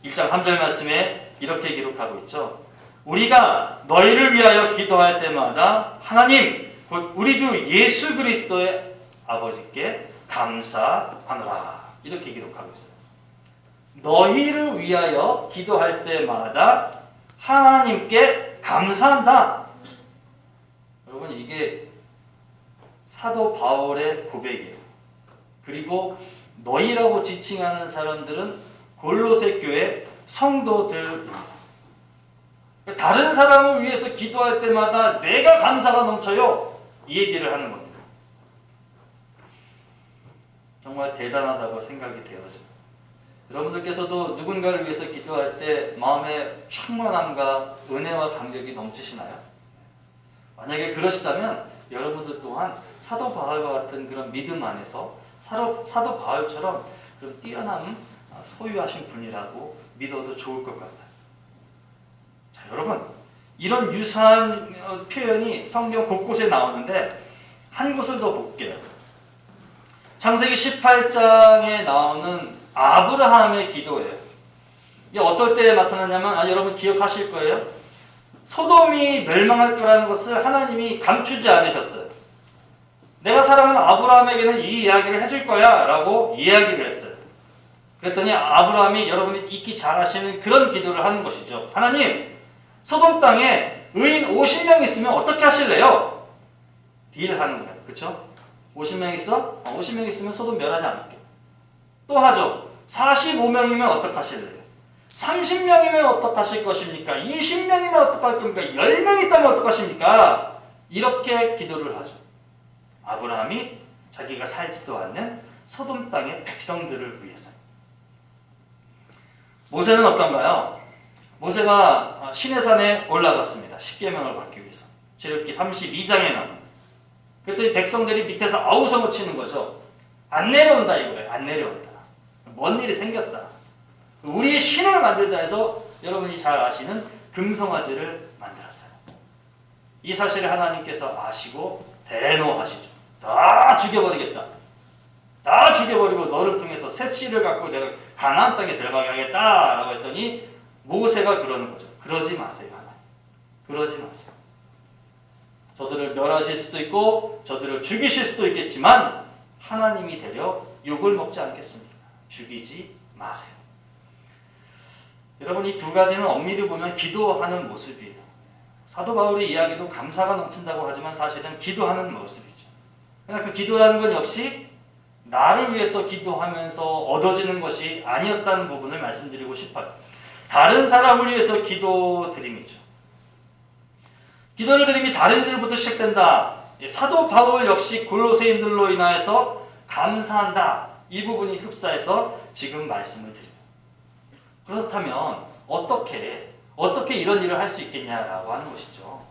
1장 3절 말씀에 이렇게 기록하고 있죠. 우리가 너희를 위하여 기도할 때마다 하나님 곧 우리 주 예수 그리스도의 아버지께 감사하노라. 이렇게 기록하고 있어요. 너희를 위하여 기도할 때마다 하나님께 감사한다. 여러분 이게 사도 바울의 고백이에요. 그리고 너희라고 지칭하는 사람들은 골로새 교회 성도들입니다. 다른 사람을 위해서 기도할 때마다 내가 감사가 넘쳐요. 이 얘기를 하는 겁니다. 정말 대단하다고 생각이 되어집니다. 여러분들께서도 누군가를 위해서 기도할 때 마음에 충만함과 은혜와 감격이 넘치시나요? 만약에 그러시다면 여러분들 또한 사도 바울과 같은 그런 믿음 안에서 사도 바울처럼 그런 뛰어남 소유하신 분이라고 믿어도 좋을 것 같아요. 자, 여러분 이런 유사한 표현이 성경 곳곳에 나오는데 한 곳을 더 볼게요. 창세기 18장에 나오는 아브라함의 기도예요. 이게 어떨 때 나타나냐면 여러분 기억하실 거예요. 소돔이 멸망할 거라는 것을 하나님이 감추지 않으셨어요. 내가 사랑하는 아브라함에게는 이 이야기를 해줄 거야 라고 이야기를 했어요. 그랬더니 아브라함이 여러분이 잊기 잘 아시는 그런 기도를 하는 것이죠. 하나님, 소돔 땅에 의인 50명 있으면 어떻게 하실래요? 딜하는 거예요. 그렇죠? 50명 있어? 50명 있으면 소돔 멸하지 않을게. 또 하죠. 45명이면 어떡하실래요? 30명이면 어떡하실 것입니까? 20명이면 어떡할 겁니까? 10명 있다면 어떡하십니까? 이렇게 기도를 하죠. 아브라함이 자기가 살지도 않는 소돔 땅의 백성들을 위해서. 모세는 어떤가요? 모세가 시내산에 올라갔습니다. 십계명을 받기 위해서. 출애굽기 32장에 나옵니다. 그랬더니 백성들이 밑에서 아우성을 치는 거죠. 안 내려온다 이거예요. 안 내려온다. 뭔 일이 생겼다. 우리의 신을 만들자 해서 여러분이 잘 아시는 금송아지를 만들었어요. 이 사실을 하나님께서 아시고 대노하시죠. 다 죽여버리겠다. 다 죽여버리고 너를 통해서 새 씨를 갖고 내가 가나안 땅에 들어가게 하겠다 라고 했더니 모세가 그러는 거죠. 그러지 마세요. 하나님. 그러지 마세요. 저들을 멸하실 수도 있고 저들을 죽이실 수도 있겠지만 하나님이 되려 욕을 먹지 않겠습니다. 죽이지 마세요. 여러분 이 두 가지는 엄밀히 보면 기도하는 모습이에요. 사도 바울의 이야기도 감사가 넘친다고 하지만 사실은 기도하는 모습이죠. 그러나 그 기도라는 건 역시 나를 위해서 기도하면서 얻어지는 것이 아니었다는 부분을 말씀드리고 싶어요. 다른 사람을 위해서 기도드림이죠. 기도를 드림이 다른 일부터 시작된다. 사도 바울 역시 골로새인들로 인하여서 감사한다. 이 부분이 흡사해서 지금 말씀을 드립니다. 그렇다면 어떻게 이런 일을 할 수 있겠냐라고 하는 것이죠.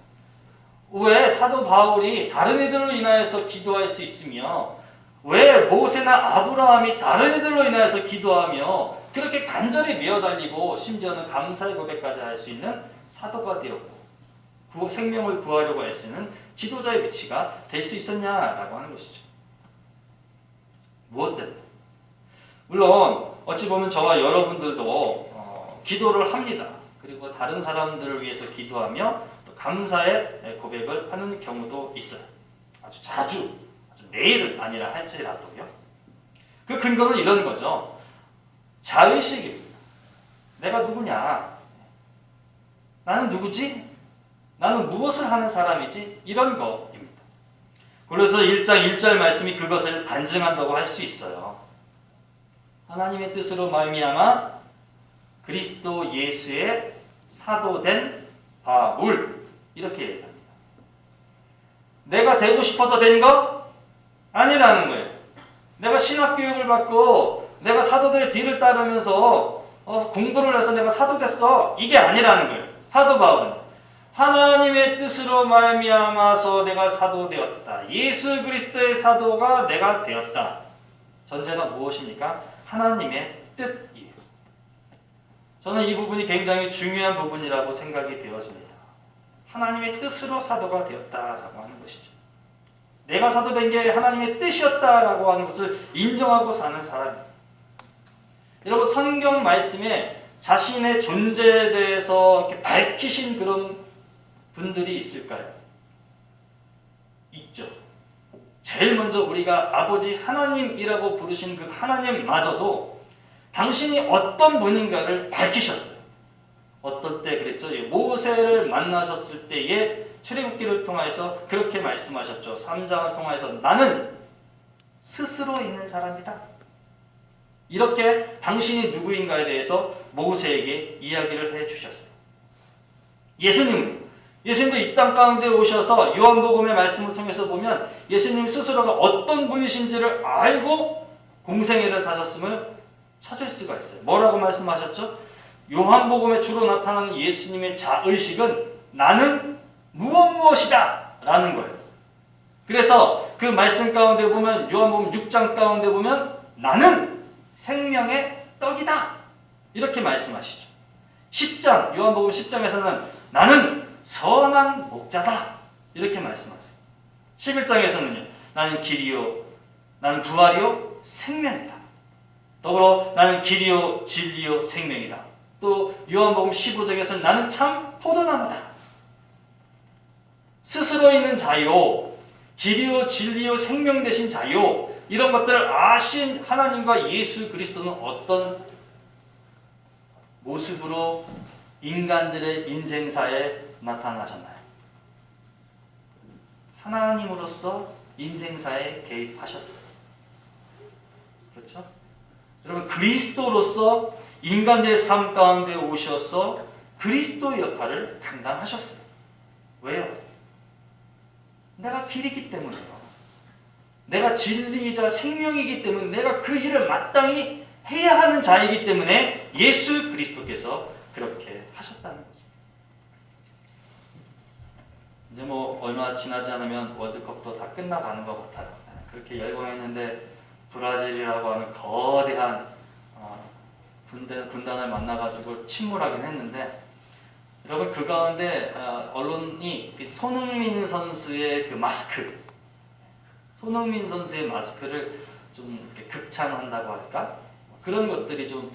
왜 사도 바울이 다른 이들로 인하여서 기도할 수 있으며 왜 모세나 아브라함이 다른 이들로 인하여서 기도하며 그렇게 간절히 미어달리고 심지어는 감사의 고백까지 할 수 있는 사도가 되었고 생명을 구하려고 애쓰는 지도자의 위치가 될 수 있었냐라고 하는 것이죠. 무엇 때문에? 물론 어찌 보면 저와 여러분들도 기도를 합니다. 그리고 다른 사람들을 위해서 기도하며 또 감사의 고백을 하는 경우도 있어요. 아주 자주, 아주 매일은 아니라 할지라도요. 그 근거는 이런 거죠. 자의식입니다. 내가 누구냐? 나는 누구지? 나는 무엇을 하는 사람이지? 이런 거입니다. 그래서 1장 1절 말씀이 그것을 반증한다고 할 수 있어요. 하나님의 뜻으로 말미암아 그리스도 예수의 사도된 바울 이렇게 얘기합니다. 내가 되고 싶어서 된 거? 아니라는 거예요. 내가 신학교육을 받고 내가 사도들의 뒤를 따르면서 공부를 해서 내가 사도 됐어. 이게 아니라는 거예요. 사도 바울은 하나님의 뜻으로 말미암아서 내가 사도 되었다. 예수 그리스도의 사도가 내가 되었다. 전제가 무엇입니까? 하나님의 뜻이에요. 저는 이 부분이 굉장히 중요한 부분이라고 생각이 되어집니다. 하나님의 뜻으로 사도가 되었다라고 하는 것이죠. 내가 사도된 게 하나님의 뜻이었다라고 하는 것을 인정하고 사는 사람입니다. 여러분 성경 말씀에 자신의 존재에 대해서 이렇게 밝히신 그런 분들이 있을까요? 있죠. 제일 먼저 우리가 아버지 하나님이라고 부르신 그 하나님마저도 당신이 어떤 분인가를 밝히셨어요. 어떤 때 그랬죠? 모세를 만나셨을 때에 출애굽기를 통해서 그렇게 말씀하셨죠. 3장을 통해서 나는 스스로 있는 사람이다. 이렇게 당신이 누구인가에 대해서 모세에게 이야기를 해주셨어요. 예수님도 이 땅 가운데 오셔서 요한복음의 말씀을 통해서 보면 예수님 스스로가 어떤 분이신지를 알고 공생애를 사셨음을 찾을 수가 있어요. 뭐라고 말씀하셨죠? 요한복음에 주로 나타나는 예수님의 자의식은 나는 무엇이다 라는 거예요. 그래서 그 말씀 가운데 보면 요한복음 6장 가운데 보면 나는 생명의 떡이다 이렇게 말씀하시죠. 10장 요한복음 10장에서는 나는 선한 목자다 이렇게 말씀하세요. 11장에서는요. 나는 길이요 나는 부활이요 생명이다. 더불어 나는 길이요 진리요 생명이다. 또 요한복음 15장에서는 나는 참 포도나무다. 스스로 있는 자요 길이요 진리요 생명 되신 자요 이런 것들을 아신 하나님과 예수 그리스도는 어떤 모습으로 인간들의 인생사에 나타나셨나요? 하나님으로서 인생사에 개입하셨어요. 그렇죠? 여러분 그리스도로서 인간들의 삶 가운데 오셔서 그리스도의 역할을 감당하셨어요. 왜요? 내가 길이기 때문이에요. 내가 진리이자 생명이기 때문에 내가 그 일을 마땅히 해야 하는 자이기 때문에 예수 그리스도께서 그렇게 하셨다는 거죠. 이제 얼마 지나지 않으면 월드컵도 다 끝나가는 것 같아요. 그렇게 열광했는데 브라질이라고 하는 거대한 군단을 만나가지고 침몰하긴 했는데 여러분 그 가운데 언론이 손흥민 선수의 그 마스크 손흥민 선수의 마스크를 좀 이렇게 극찬한다고 할까? 그런 것들이 좀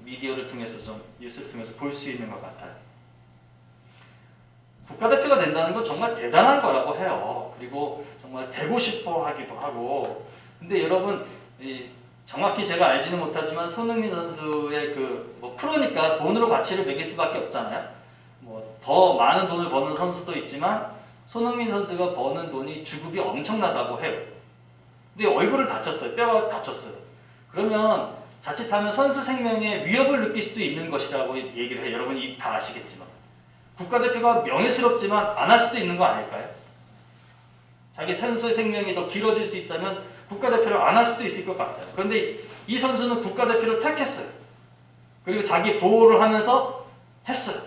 미디어를 통해서 좀 뉴스를 통해서 볼 수 있는 것 같아요. 국가대표가 된다는 건 정말 대단한 거라고 해요. 그리고 정말 되고 싶어 하기도 하고. 근데 여러분, 정확히 제가 알지는 못하지만 손흥민 선수의 뭐 프로니까 돈으로 가치를 매길 수밖에 없잖아요. 뭐 더 많은 돈을 버는 선수도 있지만 손흥민 선수가 버는 돈이 주급이 엄청나다고 해요. 근데 얼굴을 다쳤어요. 뼈가 다쳤어요. 그러면 자칫하면 선수 생명에 위협을 느낄 수도 있는 것이라고 얘기를 해요. 여러분이 다 아시겠지만. 국가대표가 명예스럽지만 안 할 수도 있는 거 아닐까요? 자기 선수의 생명이 더 길어질 수 있다면 국가대표를 안 할 수도 있을 것 같아요. 그런데 이 선수는 국가대표를 택했어요. 그리고 자기 보호를 하면서 했어요.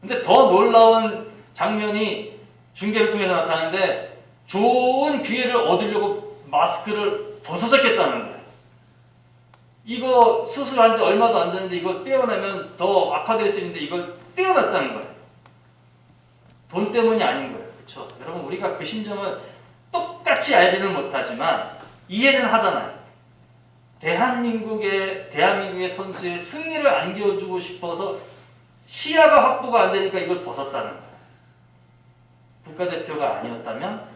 근데 더 놀라운 장면이 중계를 통해서 나타나는데 좋은 기회를 얻으려고 마스크를 벗어졌겠다는 거예요. 이거 수술한 지 얼마도 안 되는데 이거 떼어내면 더 악화될 수 있는데 이걸 떼어냈다는 거예요. 돈 때문이 아닌 거예요. 그렇죠? 여러분 우리가 그 심정을 똑같이 알지는 못하지만 이해는 하잖아요. 대한민국의 선수의 승리를 안겨주고 싶어서 시야가 확보가 안 되니까 이걸 벗었다는 거예요. 국가대표가 아니었다면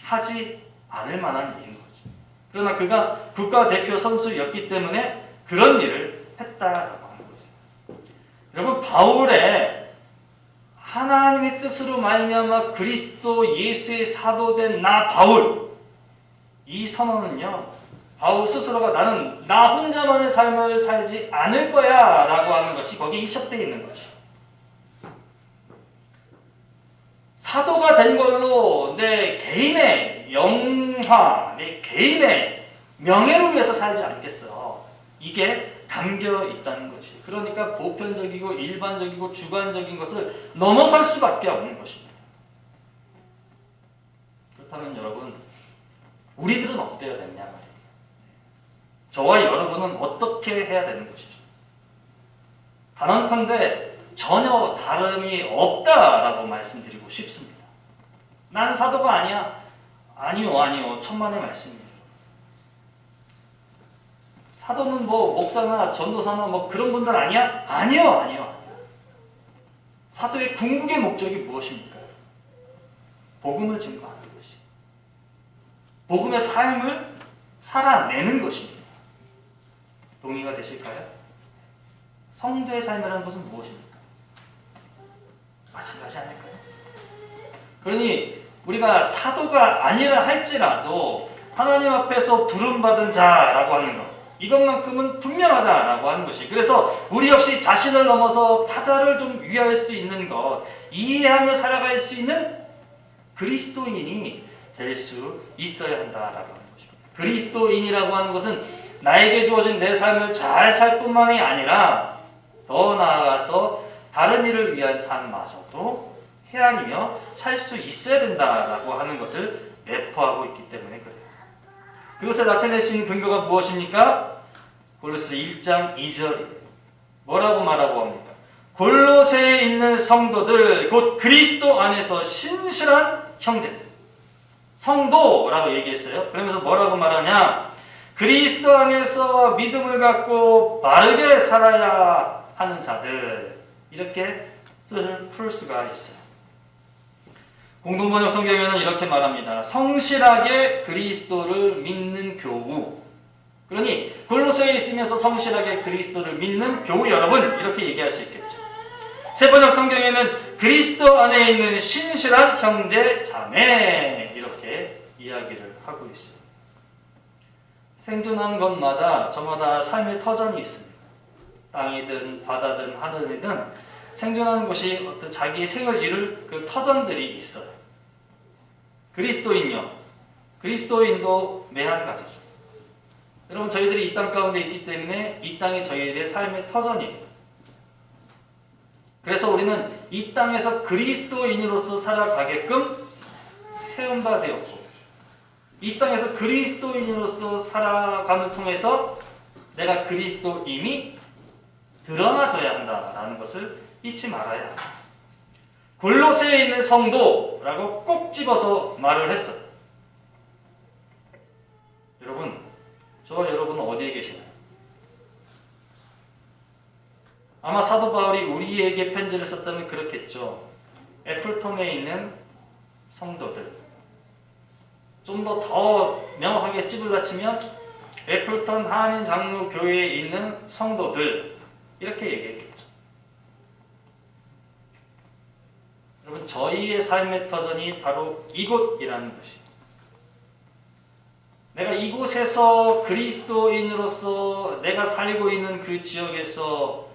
하지 않을 만한 일인 거죠. 그러나 그가 국가대표 선수였기 때문에 그런 일을 했다라고 하는 거죠. 여러분 바울의 하나님의 뜻으로 말미암아 그리스도 예수의 사도된 나 바울, 이 선언은요, 바울 스스로가 나는 나 혼자만의 삶을 살지 않을 거야 라고 하는 것이 거기에 이첩되어 있는 것이. 사도가 된 걸로 내 개인의 영화, 내 개인의 명예를 위해서 살지 않겠어. 이게 담겨 있다는 것이. 그러니까 보편적이고 일반적이고 주관적인 것을 넘어설 수밖에 없는 것입니다. 그렇다면 여러분, 우리들은 어때야 되냐 말이에요. 저와 여러분은 어떻게 해야 되는 것이죠? 단언컨대 전혀 다름이 없다라고 말씀드리고 싶습니다. 난 사도가 아니야. 아니요. 천만의 말씀이에요. 사도는 뭐 목사나 전도사나 뭐 그런 분들 아니야? 아니요. 사도의 궁극의 목적이 무엇입니까? 복음을 증거하는 것이. 복음의 삶을 살아내는 것입니다. 동의가 되실까요? 성도의 삶이라는 것은 무엇입니까? 마찬가지 아닐까요? 그러니 우리가 사도가 아니라 할지라도 하나님 앞에서 부름받은 자라고 하는 것, 이것만큼은 분명하다라고 하는 것이. 그래서 우리 역시 자신을 넘어서 타자를 좀 위할 수 있는 것, 이해하며 살아갈 수 있는 그리스도인이 될 수 있어야 한다라고 하는 것입니다. 그리스도인이라고 하는 것은 나에게 주어진 내 삶을 잘 살 뿐만이 아니라 더 나아가서 다른 일을 위한 삶마저도 헤아리며 살 수 있어야 된다라고 하는 것을 내포하고 있기 때문에 그래요. 그것을 나타낼 수 있는 근거가 무엇입니까? 골로새 1장 2절 뭐라고 말하고 합니까? 골로새에 있는 성도들 곧 그리스도 안에서 신실한 형제들, 성도라고 얘기했어요. 그러면서 뭐라고 말하냐? 그리스도 안에서 믿음을 갖고 바르게 살아야 하는 자들, 이렇게 뜻을 풀 수가 있어요. 공동번역 성경에는 이렇게 말합니다. 성실하게 그리스도를 믿는 교우. 그러니 골로새에 있으면서 성실하게 그리스도를 믿는 교우 여러분, 이렇게 얘기할 수 있겠죠. 새번역 성경에는 그리스도 안에 있는 신실한 형제 자매, 이렇게 이야기를 하고 있어요. 생존한 것마다 저마다 삶의 터전이 있습니다. 땅이든 바다든 하늘이든 생존하는 곳이 어떤 자기의 생을 이룰 그 터전들이 있어요. 그리스도인요. 그리스도인도 매한가지죠. 여러분 저희들이 이 땅 가운데 있기 때문에 이 땅이 저희들의 삶의 터전이에요. 그래서 우리는 이 땅에서 그리스도인으로서 살아가게끔 세운 바 되었고, 이 땅에서 그리스도인으로서 살아감을 통해서 내가 그리스도인이 드러나져야 한다라는 것을 잊지 말아야 합니다. 골로새에 있는 성도라고 꼭 집어서 말을 했어요. 여러분, 저와 여러분은 어디에 계시나요? 아마 사도 바울이 우리에게 편지를 썼다면 그렇겠죠. 애플톤에 있는 성도들, 좀 더 명확하게 찝을라치면 애플톤 한인 장로 교회에 있는 성도들, 이렇게 얘기했겠죠. 여러분, 저희의 삶의 터전이 바로 이곳이라는 것이, 내가 이곳에서 그리스도인으로서 내가 살고 있는 그 지역에서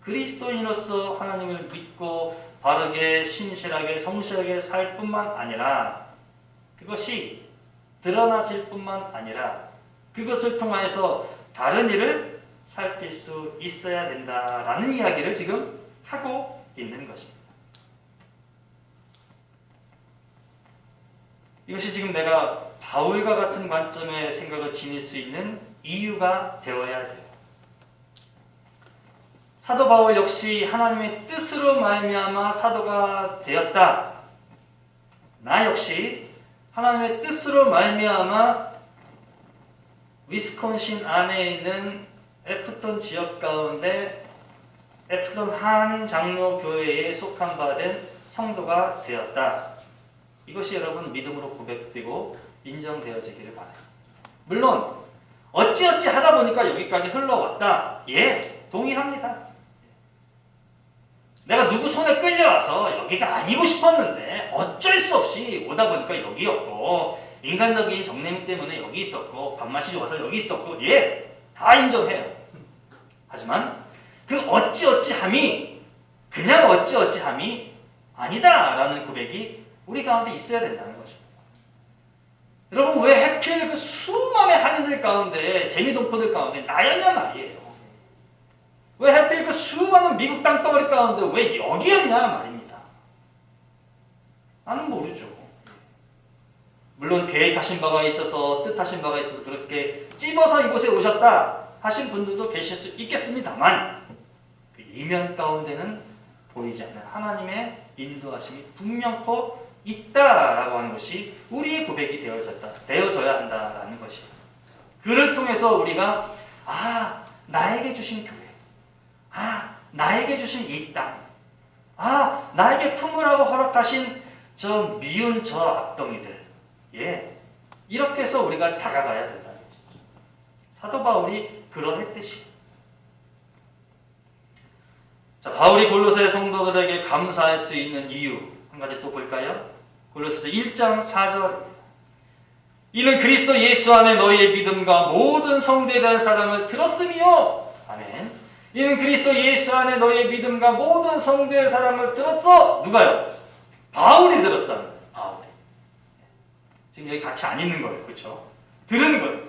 그리스도인으로서 하나님을 믿고 바르게 신실하게 성실하게 살 뿐만 아니라, 그것이 드러나질 뿐만 아니라 그것을 통하여서 다른 일을 살필 수 있어야 된다라는 이야기를 지금 하고 있는 것입니다. 이것이 지금 내가 바울과 같은 관점의 생각을 지닐 수 있는 이유가 되어야 돼요. 사도 바울 역시 하나님의 뜻으로 말미암아 사도가 되었다. 나 역시 하나님의 뜻으로 말미암아 위스콘신 안에 있는 애프톤 지역 가운데 애프톤 한인 장로 교회에 속한 바 된 성도가 되었다. 이것이 여러분 믿음으로 고백되고 인정되어지기를 바라요. 물론 어찌어찌 하다 보니까 여기까지 흘러왔다. 예, 동의합니다. 내가 누구 손에 끌려와서 여기가 아니고 싶었는데 어쩔 수 없이 오다 보니까 여기였고, 인간적인 정내미 때문에 여기 있었고, 밥맛이 좋아서 여기 있었고, 예, 다 인정해요. 하지만 그 어찌어찌함이 그냥 어찌어찌함이 아니다라는 고백이 우리 가운데 있어야 된다는 거죠. 여러분, 왜 하필 그 수많은 한인들 가운데, 재미동포들 가운데 나였냐 말이에요. 왜 하필 그 수많은 미국 땅덩어리 가운데 왜 여기였냐 말입니다. 나는 모르죠. 물론 계획하신 바가 있어서, 뜻하신 바가 있어서 그렇게 찝어서 이곳에 오셨다 하신 분들도 계실 수 있겠습니다만, 그 이면 가운데는 보이지 않는 하나님의 인도하심이 분명코 있다라고 하는 것이 우리의 고백이 되어져야 한다라는 것이에요. 그를 통해서 우리가 나에게 주신 교회, 나에게 주신 이 땅, 나에게 품으라고 허락하신 저 미운 저 앞덩이들, 예, 이렇게 해서 우리가 다가가야 된다는 것이죠. 사도 바울이 그러했듯이. 자, 바울이 골로새 성도들에게 감사할 수 있는 이유 한 가지 또 볼까요? 골로새 1장 4절. 이는 그리스도 예수 안에 너희의 믿음과 모든 성도에 대한 사랑을 들었으며, 아멘. 이는 그리스도 예수 안에 너희의 믿음과 모든 성도의 사랑을 들었어. 누가요? 바울이 들었다는 거예요. 바울이. 지금 여기 같이 안 있는 거예요. 그렇죠? 들은 거예요.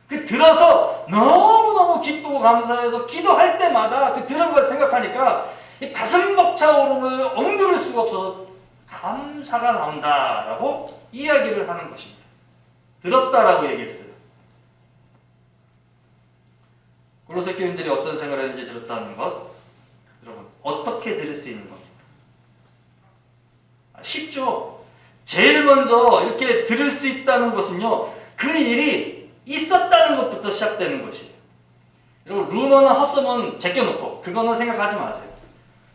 그 들어서 너무너무 기쁘고 감사해서 기도할 때마다 그 들은 걸 생각하니까 이 가슴 벅차오름을 엉두를 수가 없어서 감사가 나온다라고 이야기를 하는 것입니다. 들었다라고 얘기했어요. 골로새 교인들이 어떤 생각을 했는지 들었다는 것, 여러분 어떻게 들을 수 있는 겁니까? 쉽죠. 제일 먼저 이렇게 들을 수 있다는 것은요, 그 일이 있었다는 것부터 시작되는 것이에요. 여러분, 루머나 헛소문 제껴놓고 그거는 생각하지 마세요.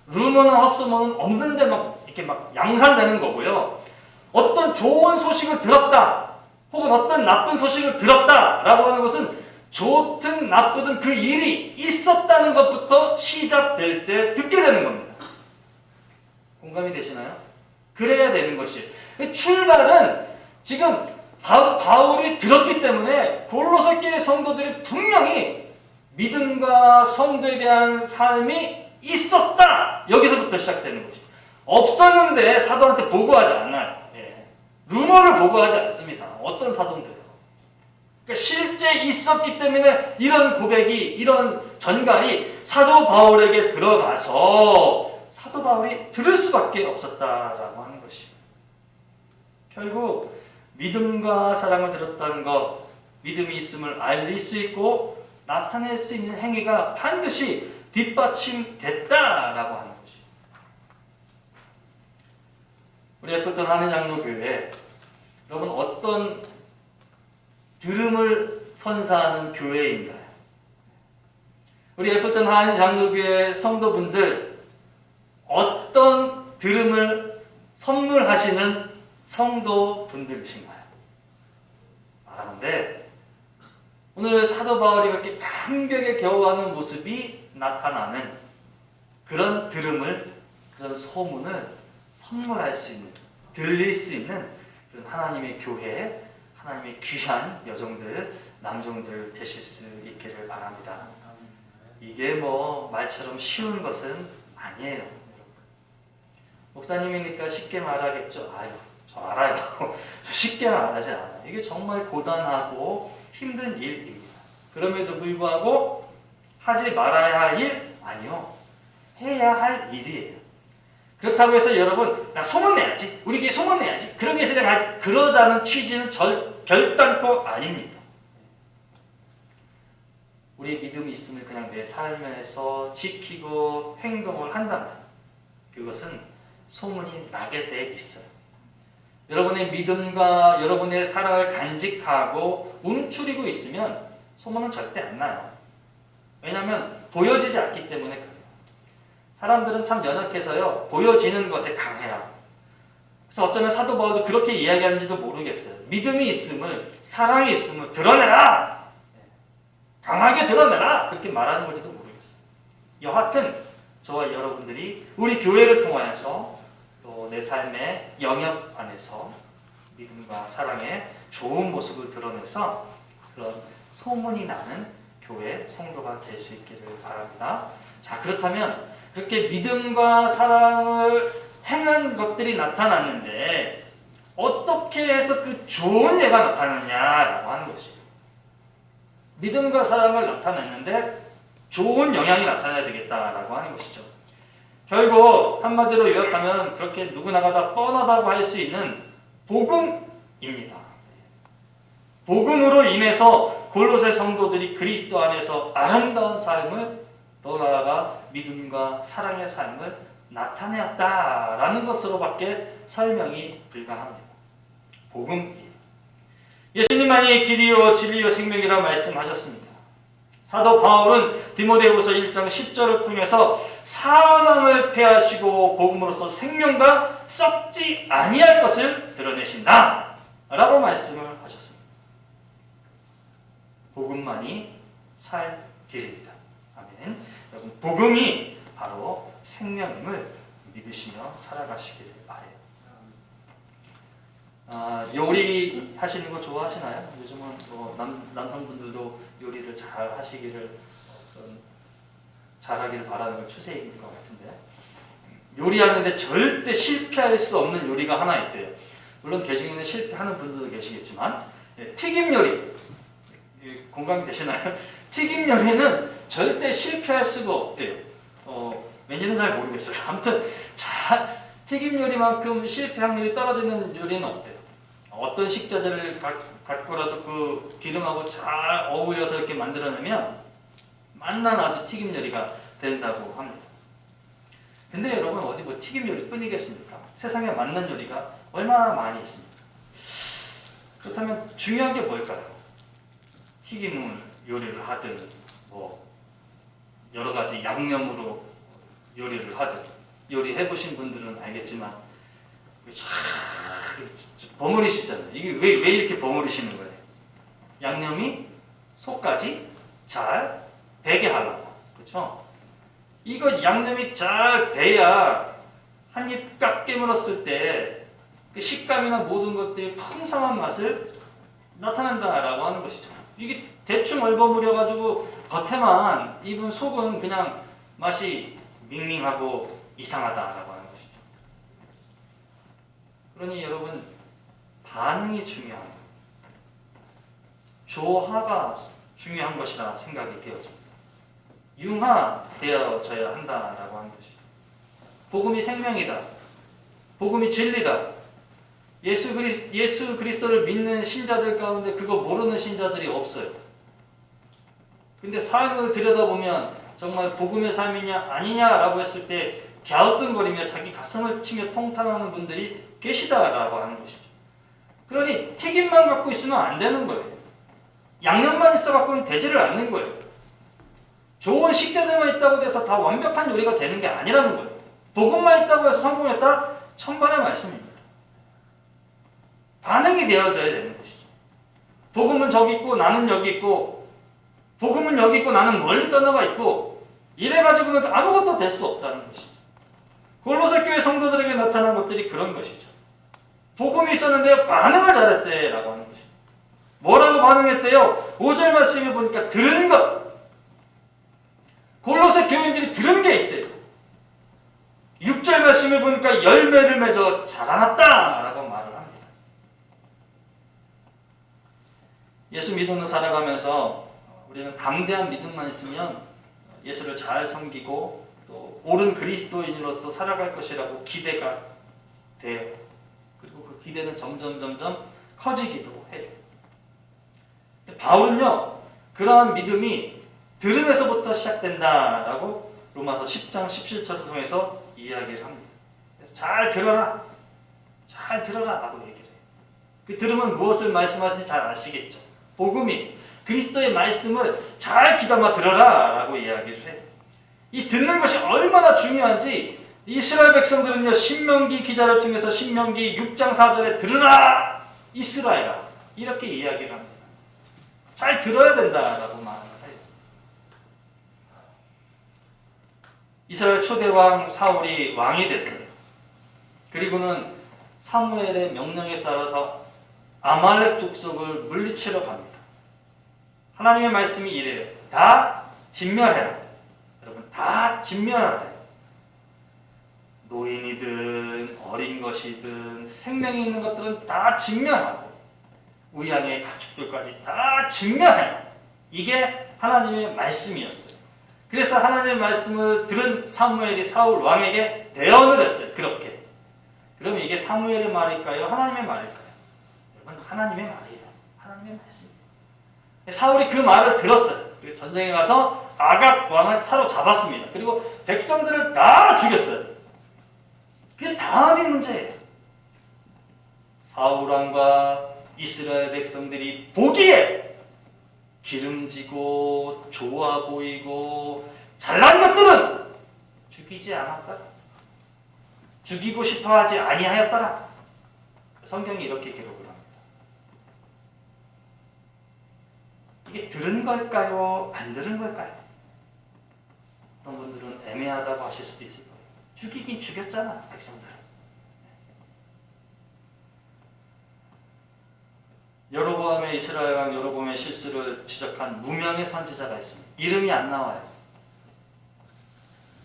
루머나 헛소문은 없는데 이렇게 양산되는 거고요. 어떤 좋은 소식을 들었다, 혹은 어떤 나쁜 소식을 들었다라고 하는 것은 좋든 나쁘든 그 일이 있었다는 것부터 시작될 때 듣게 되는 겁니다. 공감이 되시나요? 그래야 되는 것이에요. 출발은 지금 바울이 들었기 때문에 골로새 교회 성도들이 분명히 믿음과 성도에 대한 삶이 있었다. 여기서부터 시작되는 것이죠. 없었는데 사도한테 보고하지 않아요. 예. 루머를 보고하지 않습니다. 어떤 사도인데요. 그러니까 실제 있었기 때문에 이런 고백이, 이런 전갈이 사도 바울에게 들어가서 사도 바울이 들을 수밖에 없었다라고 하는 것이에요. 결국 믿음과 사랑을 들었다는 것, 믿음이 있음을 알릴 수 있고 나타낼 수 있는 행위가 반드시 뒷받침됐다라고 하는 것이에요. 우리 애프톤 한인 장로교회, 여러분 어떤 들음을 선사하는 교회인가요? 우리 애프톤 한인 장로교회 성도분들 어떤 들음을 선물하시는 성도분들이신가요? 말하는데 오늘 사도 바울이 그렇게 감격에 겨워하는 모습이 나타나는 그런 들음을, 그런 소문을 선물할 수 있는, 들릴 수 있는 그런 하나님의 교회, 하나님의 귀한 여종들, 남종들 되실 수 있기를 바랍니다. 이게 뭐 말처럼 쉬운 것은 아니에요. 목사님이니까 쉽게 말하겠죠. 아유, 저 알아요. 저 쉽게 말하지 않아요. 이게 정말 고단하고 힘든 일입니다. 그럼에도 불구하고 하지 말아야 할 일? 아니요. 해야 할 일이에요. 그렇다고 해서 여러분, 나 소문내야지. 우리 교회 소문내야지. 그러기 위해서 내가 아직 그러자는 취지는 결단코 아닙니다. 우리의 믿음이 있음을 그냥 내 삶에서 지키고 행동을 한다면 그것은 소문이 나게 돼 있어요. 여러분의 믿음과 여러분의 사랑을 간직하고 움츠리고 있으면 소문은 절대 안 나요. 왜냐하면 보여지지 않기 때문에 그래요. 사람들은 참 연약해서요. 보여지는 것에 강해요. 그래서 어쩌면 사도 바울도 그렇게 이야기하는지도 모르겠어요. 믿음이 있음을, 사랑이 있음을 드러내라! 강하게 드러내라! 그렇게 말하는 건지도 모르겠어요. 여하튼 저와 여러분들이 우리 교회를 통하여서 또 내 삶의 영역 안에서 믿음과 사랑의 좋은 모습을 드러내서 그런 소문이 나는 교회 성도가 될 수 있기를 바랍니다. 자, 그렇다면 그렇게 믿음과 사랑을 행한 것들이 나타났는데 어떻게 해서 그 좋은 예가 나타났냐라고 하는 것이에요. 믿음과 사랑을 나타냈는데 좋은 영향이 나타나야 되겠다라고 하는 것이죠. 결국 한마디로 요약하면 그렇게 누구나가 다 뻔하다고 할 수 있는 복음입니다. 복음으로 인해서 골로새 성도들이 그리스도 안에서 아름다운 삶을, 더 나아가 믿음과 사랑의 삶을 나타내었다라는 것으로밖에 설명이 불가합니다. 복음이에요. 예수님만이 길이요 진리요 생명이라 말씀하셨습니다. 사도 바울은 디모데후서 1장 10절을 통해서 사망을 패하시고 복음으로써 생명과 썩지 아니할 것을 드러내신다 라고 말씀을 하셨습니다. 복음만이 살 길입니다. 아멘. 여러분, 복음이 바로 생명임을 믿으시며 살아가시기를 바래요. 요리 하시는 거 좋아하시나요? 요즘은 뭐 남성분들도 요리를 잘 하시기를 잘하기를 바라는 걸 추세인 것 같은데, 요리하는데 절대 실패할 수 없는 요리가 하나 있대요. 물론 개중에는 실패하는 분들도 계시겠지만 튀김 요리 공감이 되시나요? 튀김 요리는 절대 실패할 수가 없대요. 왠지는 잘 모르겠어요. 아무튼 튀김 요리만큼 실패 확률이 떨어지는 요리는 없대요. 어떤 식자재를 갖고라도 그 기름하고 잘 어울려서 이렇게 만들어내면 맛난 아주 튀김 요리가 된다고 합니다. 근데 여러분, 어디 뭐 튀김 요리뿐이겠습니까? 세상에 맞는 요리가 얼마나 많이 있습니까? 그렇다면 중요한 게 뭘까요? 튀김 요리를 하든 뭐 여러 가지 양념으로 요리를 하든, 요리해보신 분들은 알겠지만 버무리시잖아요. 이게 왜 이렇게 버무리시는 거예요? 양념이 속까지 잘 배게 하려고. 그렇죠? 이거 양념이 잘 배야 한 입 깍 깨물었을 때 그 식감이나 모든 것들이 풍성한 맛을 나타낸다라고 하는 것이죠. 이게 대충 얼버무려가지고 겉에만 입은 속은 그냥 맛이 밍밍하고 이상하다라고 하는 것이죠. 그러니 여러분, 반응이 중요합니다. 조화가 중요한 것이라 생각이 되어집니다. 융화되어져야 한다라고 하는 것이죠. 복음이 생명이다. 복음이 진리다. 예수 그리스도를 믿는 신자들 가운데 그거 모르는 신자들이 없어요. 근데 삶을 들여다보면 정말 복음의 삶이냐 아니냐라고 했을 때 갸우뚱거리며 자기 가슴을 치며 통탄하는 분들이 계시다라고 하는 것이죠. 그러니 튀김만 갖고 있으면 안 되는 거예요. 양념만 있어 갖고는 되지를 않는 거예요. 좋은 식재료만 있다고 해서 다 완벽한 요리가 되는 게 아니라는 거예요. 복음만 있다고 해서 성공했다? 천번의 말씀입니다. 반응이 되어져야 되는 것이죠. 복음은 저기 있고 나는 여기 있고, 복음은 여기 있고 나는 멀리 떠나가 있고, 이래가지고는 아무것도 될 수 없다는 것이죠. 골로새 교회 성도들에게 나타난 것들이 그런 것이죠. 복음이 있었는데 반응을 잘했대라고 하는 것이죠. 뭐라고 반응했대요? 5절 말씀에 보니까 들은 것. 골로새 교인들이 들은 게 있대요. 6절 말씀에 보니까 열매를 맺어 자라났다라고 말을 합니다. 예수 믿음으로 살아가면서 우리는 담대한 믿음만 있으면 예수를 잘 섬기고 또 옳은 그리스도인으로서 살아갈 것이라고 기대가 돼요. 그리고 그 기대는 점점 커지기도 해요. 바울은요, 그러한 믿음이 들음에서부터 시작된다라고 로마서 10장 17절을 통해서 이야기를 합니다. 그래서 잘 들어라 라고 얘기를 해요. 그 들음은 무엇을 말씀하시는지 잘 아시겠죠. 복음이 그리스도의 말씀을 잘 귀담아 들어라 라고 이야기를 해요. 이 듣는 것이 얼마나 중요한지 이스라엘 백성들은요, 신명기 기자를 통해서 신명기 6장 4절에 들으라 이스라엘아 이렇게 이야기를 합니다. 잘 들어야 된다라고 말을 해요. 이스라엘 초대왕 사울이 왕이 됐어요. 그리고는 사무엘의 명령에 따라서 아말렉 족속을 물리치러 갑니다. 하나님의 말씀이 이래요. 다 진멸해라. 여러분, 다 진멸하라. 노인이든 어린 것이든 생명이 있는 것들은 다 진멸하고 우양의 가축들까지 다 진멸해라. 이게 하나님의 말씀이었어요. 그래서 하나님의 말씀을 들은 사무엘이 사울 왕에게 대언을 했어요. 그렇게. 그러면 이게 사무엘의 말일까요? 하나님의 말일까요? 여러분, 하나님의 말이에요. 하나님의 말씀. 사울이 그 말을 들었어요. 그리고 전쟁에 가서 아각 왕을 사로잡았습니다. 그리고 백성들을 다 죽였어요. 그게 다음이 문제예요. 사울 왕과 이스라엘 백성들이 보기에 기름지고 좋아 보이고 잘난 것들은 죽이지 않았다. 죽이고 싶어하지 아니하였더라. 성경이 이렇게 기록을 합니다. 이게 들은 걸까요? 안 들은 걸까요? 어떤 분들은 애매하다고 하실 수도 있을 거예요. 죽이긴 죽였잖아, 백성들. 여로보암의 이스라엘 왕 여로보암의 실수를 지적한 무명의 선지자가 있습니다. 이름이 안 나와요.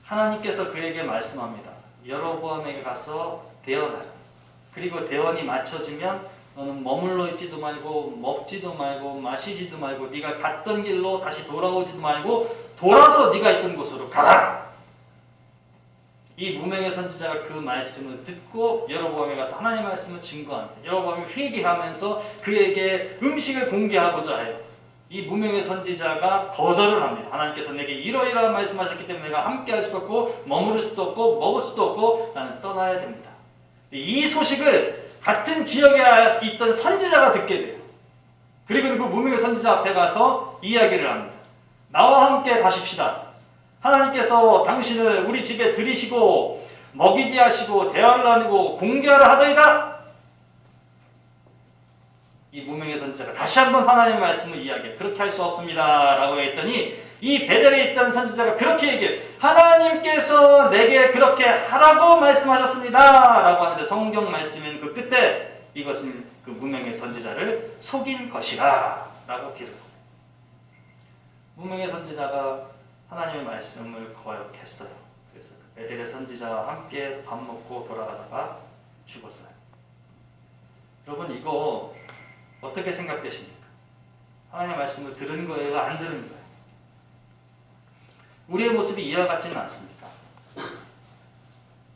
하나님께서 그에게 말씀합니다. 여로보암에게 가서 대언하라. 그리고 대언이 맞춰지면 너는 머물러 있지도 말고 먹지도 말고 마시지도 말고 네가 갔던 길로 다시 돌아오지도 말고 돌아서 네가 있던 곳으로 가라. 이 무명의 선지자가 그 말씀을 듣고 여로보암에 가서 하나님의 말씀을 증거합니다. 여로보암이 회개하면서 그에게 음식을 공개하고자 해요. 이 무명의 선지자가 거절을 합니다. 하나님께서 내게 이러이러한 말씀하셨기 때문에 내가 함께할 수도 없고 머무를 수도 없고 먹을 수도 없고 나는 떠나야 됩니다. 이 소식을 같은 지역에 있던 선지자가 듣게 돼요. 그리고 그 무명의 선지자 앞에 가서 이야기를 합니다. 나와 함께 가십시다. 하나님께서 당신을 우리 집에 들이시고 먹이게 하시고 대화를 나누고 공개하라 하더이다. 이 무명의 선지자가 다시 한번 하나님의 말씀을 이야기해요. 그렇게 할 수 없습니다 라고 했더니 이 베델에 있던 선지자가 그렇게 얘기해요. 하나님께서 내게 그렇게 하라고 말씀하셨습니다 라고 하는데 성경 말씀인 그 끝에 이것은 그 무명의 선지자를 속인 것이라 라고 기록합니다. 무명의 선지자가 하나님의 말씀을 거역했어요. 그래서 베델의 선지자와 함께 밥 먹고 돌아가다가 죽었어요. 여러분, 이거 어떻게 생각되십니까? 하나님의 말씀을 들은 거예요? 안 들은 거예요? 우리의 모습이 이와 같지는 않습니까?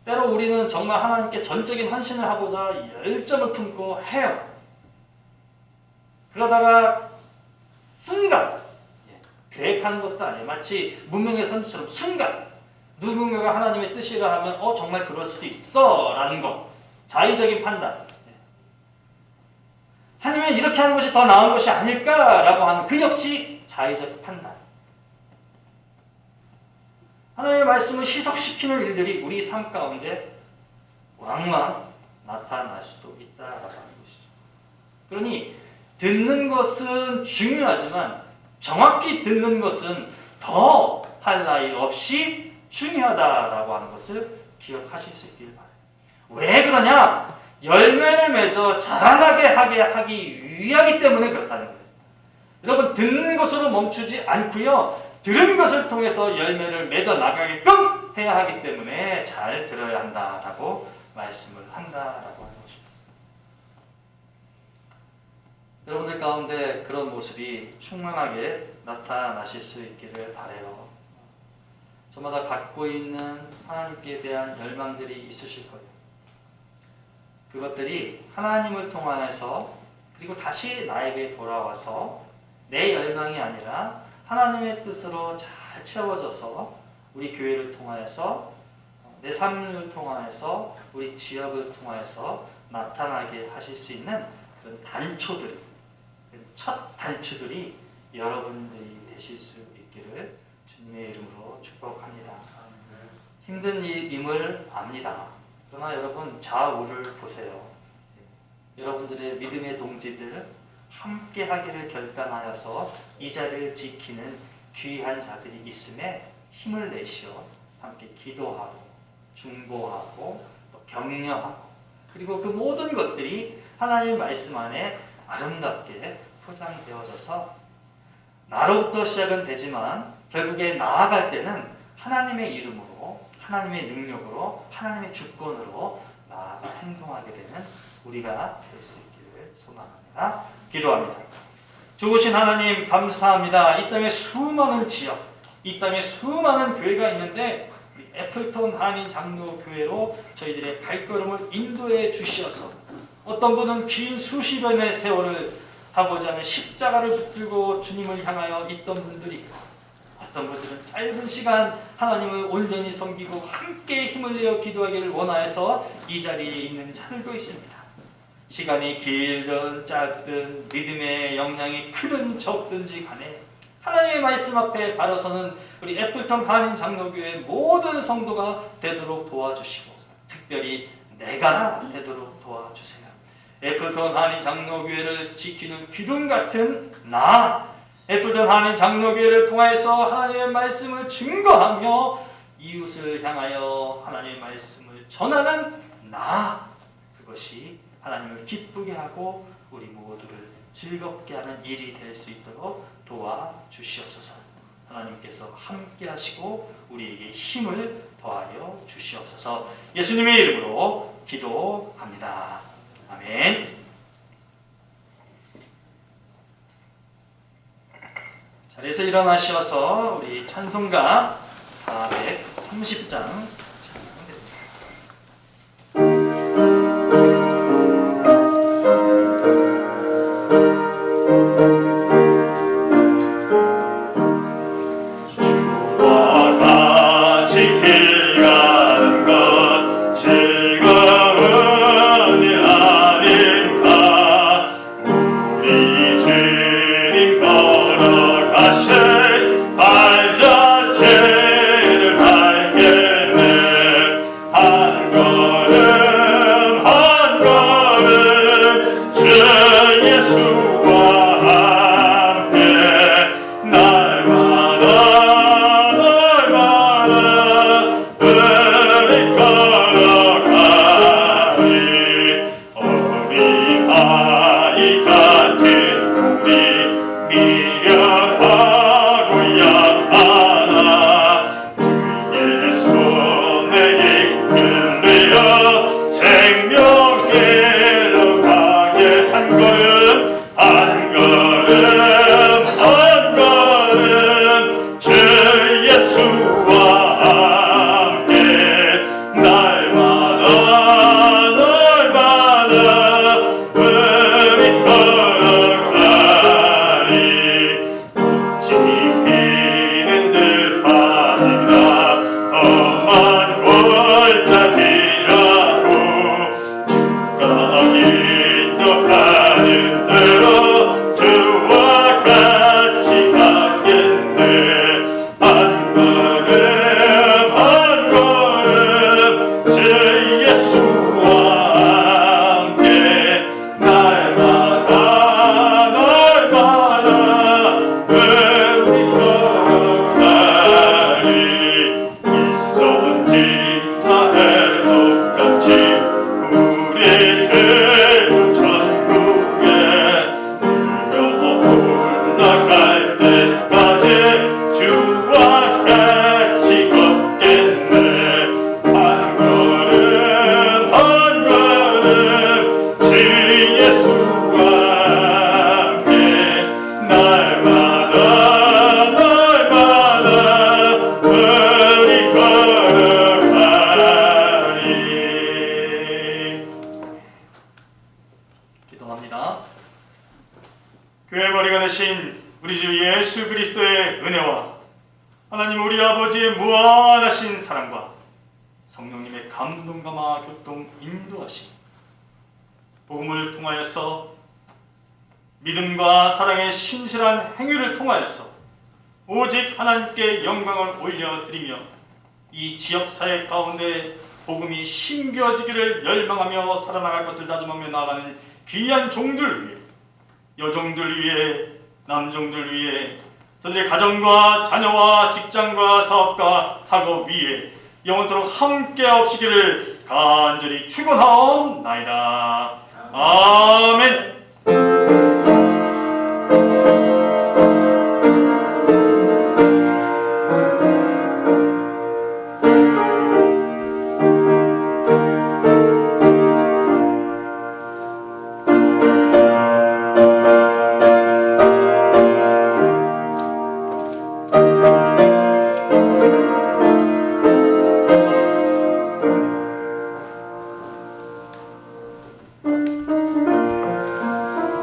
때로 우리는 정말 하나님께 전적인 헌신을 하고자 열정을 품고 해요. 그러다가 순간, 계획하는 것도 아니에요. 마치 무명의 선지처럼 순간 누군가가 하나님의 뜻이라 하면 정말 그럴 수도 있어 라는 것. 자의적인 판단. 아니면 이렇게 하는 것이 더 나은 것이 아닐까라고 하는 그 역시 자의적 판단. 하나님의 말씀을 희석시키는 일들이 우리 삶 가운데 왕왕 나타날 수도 있다라고 하는 것이죠. 그러니 듣는 것은 중요하지만 정확히 듣는 것은 더 할 나위 없이 중요하다라고 하는 것을 기억하실 수 있길 바라요. 왜 그러냐? 열매를 맺어 자라나게 하기 위하기 때문에 그렇다는 거예요. 여러분, 듣는 것으로 멈추지 않고요, 들은 것을 통해서 열매를 맺어 나가게끔 해야 하기 때문에 잘 들어야 한다라고 말씀을 한다라고 하는 것입니다. 여러분들 가운데 그런 모습이 충만하게 나타나실 수 있기를 바라요. 저마다 갖고 있는 하나님께 대한 열망들이 있으실 거예요. 그것들이 하나님을 통하여서 그리고 다시 나에게 돌아와서 내 열망이 아니라 하나님의 뜻으로 잘 채워져서 우리 교회를 통하여서 내 삶을 통하여서 우리 지역을 통하여서 나타나게 하실 수 있는 그런 단초들, 첫 단추들이 여러분들이 되실 수 있기를 주님의 이름으로 축복합니다. 힘든 일임을 압니다. 그러나 여러분, 좌우를 보세요. 여러분들의 믿음의 동지들 함께 하기를 결단하여서 이 자리를 지키는 귀한 자들이 있음에 힘을 내시어 함께 기도하고 중보하고 또 격려하고, 그리고 그 모든 것들이 하나님의 말씀 안에 아름답게 포장되어져서 나로부터 시작은 되지만 결국에 나아갈 때는 하나님의 이름으로, 하나님의 능력으로, 하나님의 주권으로 나아가 행동하게 되는 우리가 될 수 있기를 소망합니다. 기도합니다. 좋으신 하나님, 감사합니다. 이 땅에 수많은 지역, 이 땅에 수많은 교회가 있는데 애플톤 한인 장로교회로 저희들의 발걸음을 인도해 주시어서 어떤 분은 긴 수십여 년의 세월을 하고자 하는 십자가를 붙들고 주님을 향하여 있던 분들이 있고, 어떤 분들은 짧은 시간 하나님을 온전히 섬기고 함께 힘을 내어 기도하기를 원하여서 이 자리에 있는 자들도 있습니다. 시간이 길든 짧든 믿음의 역량이 크든 적든지 간에 하나님의 말씀 앞에 바로 서는 우리 애플턴 한인 장로교회 모든 성도가 되도록 도와주시고, 특별히 내가 되도록 도와주세요. 애플턴 한인 장로교회를 지키는 기둥 같은 나, 애플턴 한인 장로교회를 통해서 하나님의 말씀을 증거하며 이웃을 향하여 하나님의 말씀을 전하는 나, 그것이 하나님을 기쁘게 하고 우리 모두를 즐겁게 하는 일이 될 수 있도록 도와주시옵소서. 하나님께서 함께 하시고 우리에게 힘을 더하여 주시옵소서. 예수님의 이름으로 기도합니다. 아멘. 자리에서 일어나셔서 우리 찬송가 430장 돌아갈 때까지 주와 같이 걷겠네. 한 걸음 한 걸음 주 예수와 함께 날마다 우리 걸어가리. 기도합니다. 교회 머리가 되신 우리 주 예수 그리스도의 은혜와 하나님 우리 아버지의 무한하신 사랑과 성령님의 감동감화 교통 인도하심, 복음을 통하여서 믿음과 사랑의 신실한 행위를 통하여서 오직 하나님께 영광을 올려드리며 이 지역사회 가운데 복음이 심겨지기를 열망하며 살아나갈 것을 다짐하며 나아가는 귀한 종들 위해, 여종들 위해, 남종들 위해, 저들의 가정과 자녀와 직장과 사업과 학업 위에 영원토록 함께 하옵시기를 간절히 축원하옵나이다. 아멘.